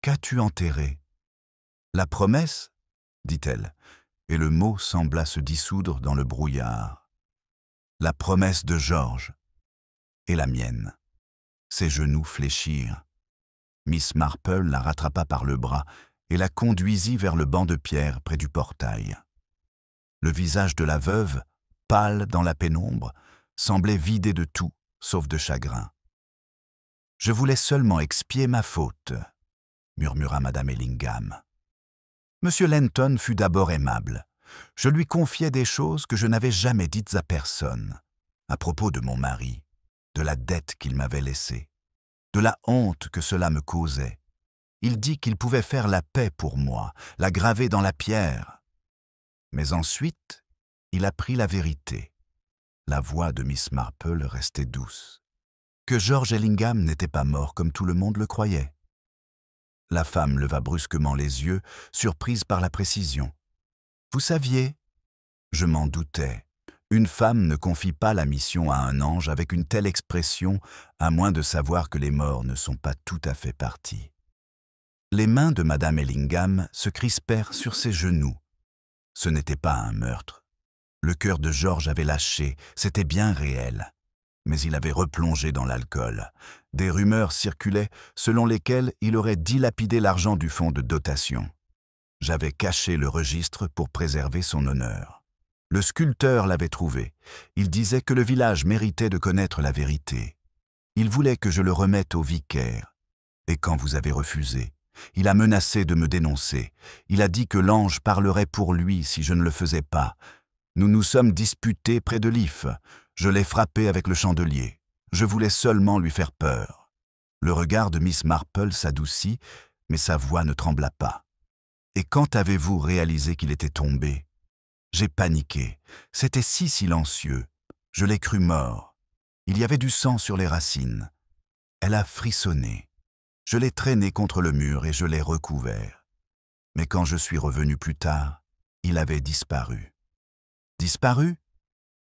Qu'as-tu enterré ?»« La promesse ?» dit-elle, et le mot sembla se dissoudre dans le brouillard. « La promesse de Georges et la mienne. » Ses genoux fléchirent. Miss Marple la rattrapa par le bras et la conduisit vers le banc de pierre près du portail. Le visage de la veuve, pâle dans la pénombre, semblait vidé de tout, sauf de chagrin. « Je voulais seulement expier ma faute », murmura Madame Ellingham. Monsieur Lenton fut d'abord aimable. Je lui confiais des choses que je n'avais jamais dites à personne, à propos de mon mari, de la dette qu'il m'avait laissée, de la honte que cela me causait. Il dit qu'il pouvait faire la paix pour moi, la graver dans la pierre. Mais ensuite, il apprit la vérité. La voix de Miss Marple restait douce. Que George Ellingham n'était pas mort comme tout le monde le croyait. La femme leva brusquement les yeux, surprise par la précision. « Vous saviez ?» Je m'en doutais. Une femme ne confie pas la mission à un ange avec une telle expression, à moins de savoir que les morts ne sont pas tout à fait partis. Les mains de Madame Ellingham se crispèrent sur ses genoux. Ce n'était pas un meurtre. Le cœur de Georges avait lâché, c'était bien réel. Mais il avait replongé dans l'alcool. Des rumeurs circulaient selon lesquelles il aurait dilapidé l'argent du fonds de dotation. J'avais caché le registre pour préserver son honneur. Le sculpteur l'avait trouvé. Il disait que le village méritait de connaître la vérité. Il voulait que je le remette au vicaire. Et quand vous avez refusé, il a menacé de me dénoncer. Il a dit que l'ange parlerait pour lui si je ne le faisais pas. Nous nous sommes disputés près de l'if. Je l'ai frappé avec le chandelier. Je voulais seulement lui faire peur. Le regard de Miss Marple s'adoucit, mais sa voix ne trembla pas. Et quand avez-vous réalisé qu'il était tombé? J'ai paniqué. C'était si silencieux. Je l'ai cru mort. Il y avait du sang sur les racines. Elle a frissonné. Je l'ai traîné contre le mur et je l'ai recouvert. Mais quand je suis revenu plus tard, il avait disparu. Disparu?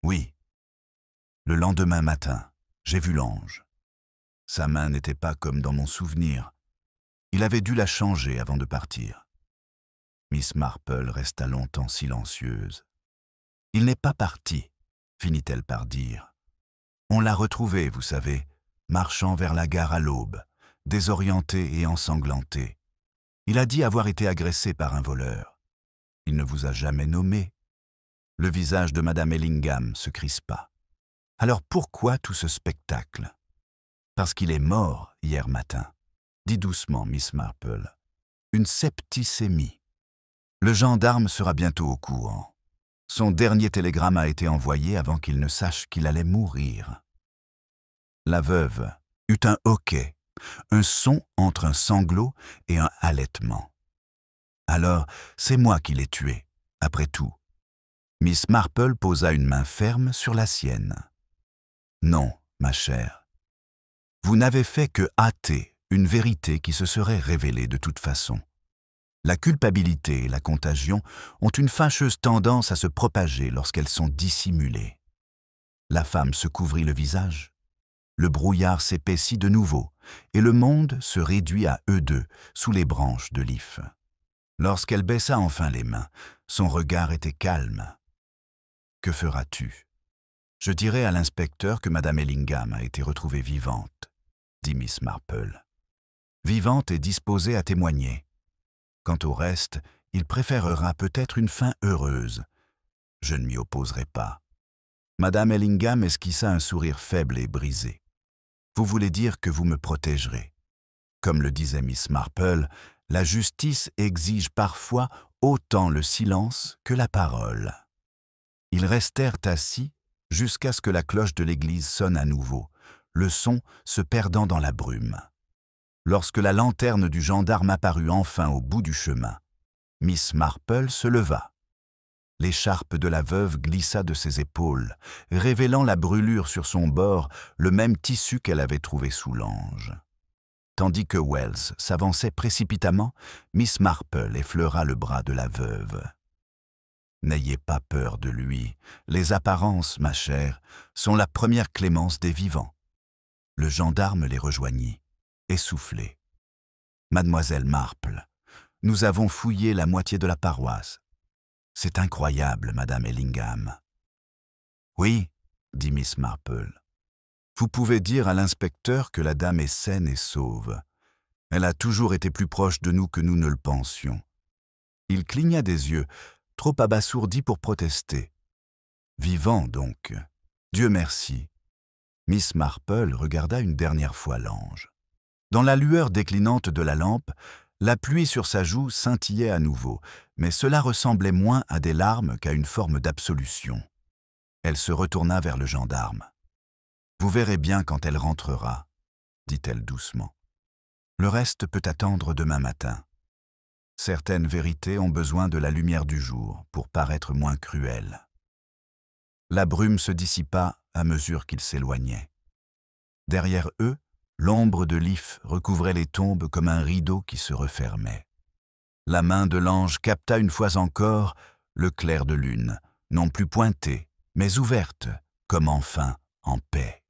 Oui. Le lendemain matin, j'ai vu l'ange. Sa main n'était pas comme dans mon souvenir. Il avait dû la changer avant de partir. Miss Marple resta longtemps silencieuse. « Il n'est pas parti », finit-elle par dire. « On l'a retrouvé, vous savez, marchant vers la gare à l'aube, désorienté et ensanglanté. Il a dit avoir été agressé par un voleur. Il ne vous a jamais nommé. » Le visage de Madame Ellingham se crispa. « Alors pourquoi tout ce spectacle ?»« Parce qu'il est mort hier matin, » dit doucement Miss Marple. « Une septicémie. Le gendarme sera bientôt au courant. Son dernier télégramme a été envoyé avant qu'il ne sache qu'il allait mourir. La veuve eut un hoquet, un son entre un sanglot et un halètement. Alors, c'est moi qui l'ai tué, après tout. Miss Marple posa une main ferme sur la sienne. Non, ma chère. Vous n'avez fait que hâter une vérité qui se serait révélée de toute façon. La culpabilité et la contagion ont une fâcheuse tendance à se propager lorsqu'elles sont dissimulées. La femme se couvrit le visage. Le brouillard s'épaissit de nouveau, et le monde se réduit à eux deux, sous les branches de l'if. Lorsqu'elle baissa enfin les mains, son regard était calme. « Que feras-tu » ? « Je dirai à l'inspecteur que Madame Ellingham a été retrouvée vivante, » dit Miss Marple. « Vivante et disposée à témoigner. Quant au reste, il préférera peut-être une fin heureuse. Je ne m'y opposerai pas. » Madame Ellingham esquissa un sourire faible et brisé. « Vous voulez dire que vous me protégerez. Comme le disait Miss Marple, la justice exige parfois autant le silence que la parole. » Ils restèrent assis jusqu'à ce que la cloche de l'église sonne à nouveau, le son se perdant dans la brume. Lorsque la lanterne du gendarme apparut enfin au bout du chemin, Miss Marple se leva. L'écharpe de la veuve glissa de ses épaules, révélant la brûlure sur son bord, le même tissu qu'elle avait trouvé sous l'ange. Tandis que Wells s'avançait précipitamment, Miss Marple effleura le bras de la veuve. « N'ayez pas peur de lui. Les apparences, ma chère, sont la première clémence des vivants. » Le gendarme les rejoignit, essoufflé. « Mademoiselle Marple, nous avons fouillé la moitié de la paroisse. C'est incroyable, Madame Ellingham. »« Oui, » dit Miss Marple. « Vous pouvez dire à l'inspecteur que la dame est saine et sauve. Elle a toujours été plus proche de nous que nous ne le pensions. » Il cligna des yeux, trop abasourdi pour protester. « Vivant, donc. Dieu merci. » Miss Marple regarda une dernière fois l'ange. Dans la lueur déclinante de la lampe, la pluie sur sa joue scintillait à nouveau, mais cela ressemblait moins à des larmes qu'à une forme d'absolution. Elle se retourna vers le gendarme. « Vous verrez bien quand elle rentrera, » dit-elle doucement. « Le reste peut attendre demain matin. Certaines vérités ont besoin de la lumière du jour pour paraître moins cruelles. » La brume se dissipa à mesure qu'ils s'éloignaient. Derrière eux, l'ombre de l'if recouvrait les tombes comme un rideau qui se refermait. La main de l'ange capta une fois encore le clair de lune, non plus pointé, mais ouverte, comme enfin en paix.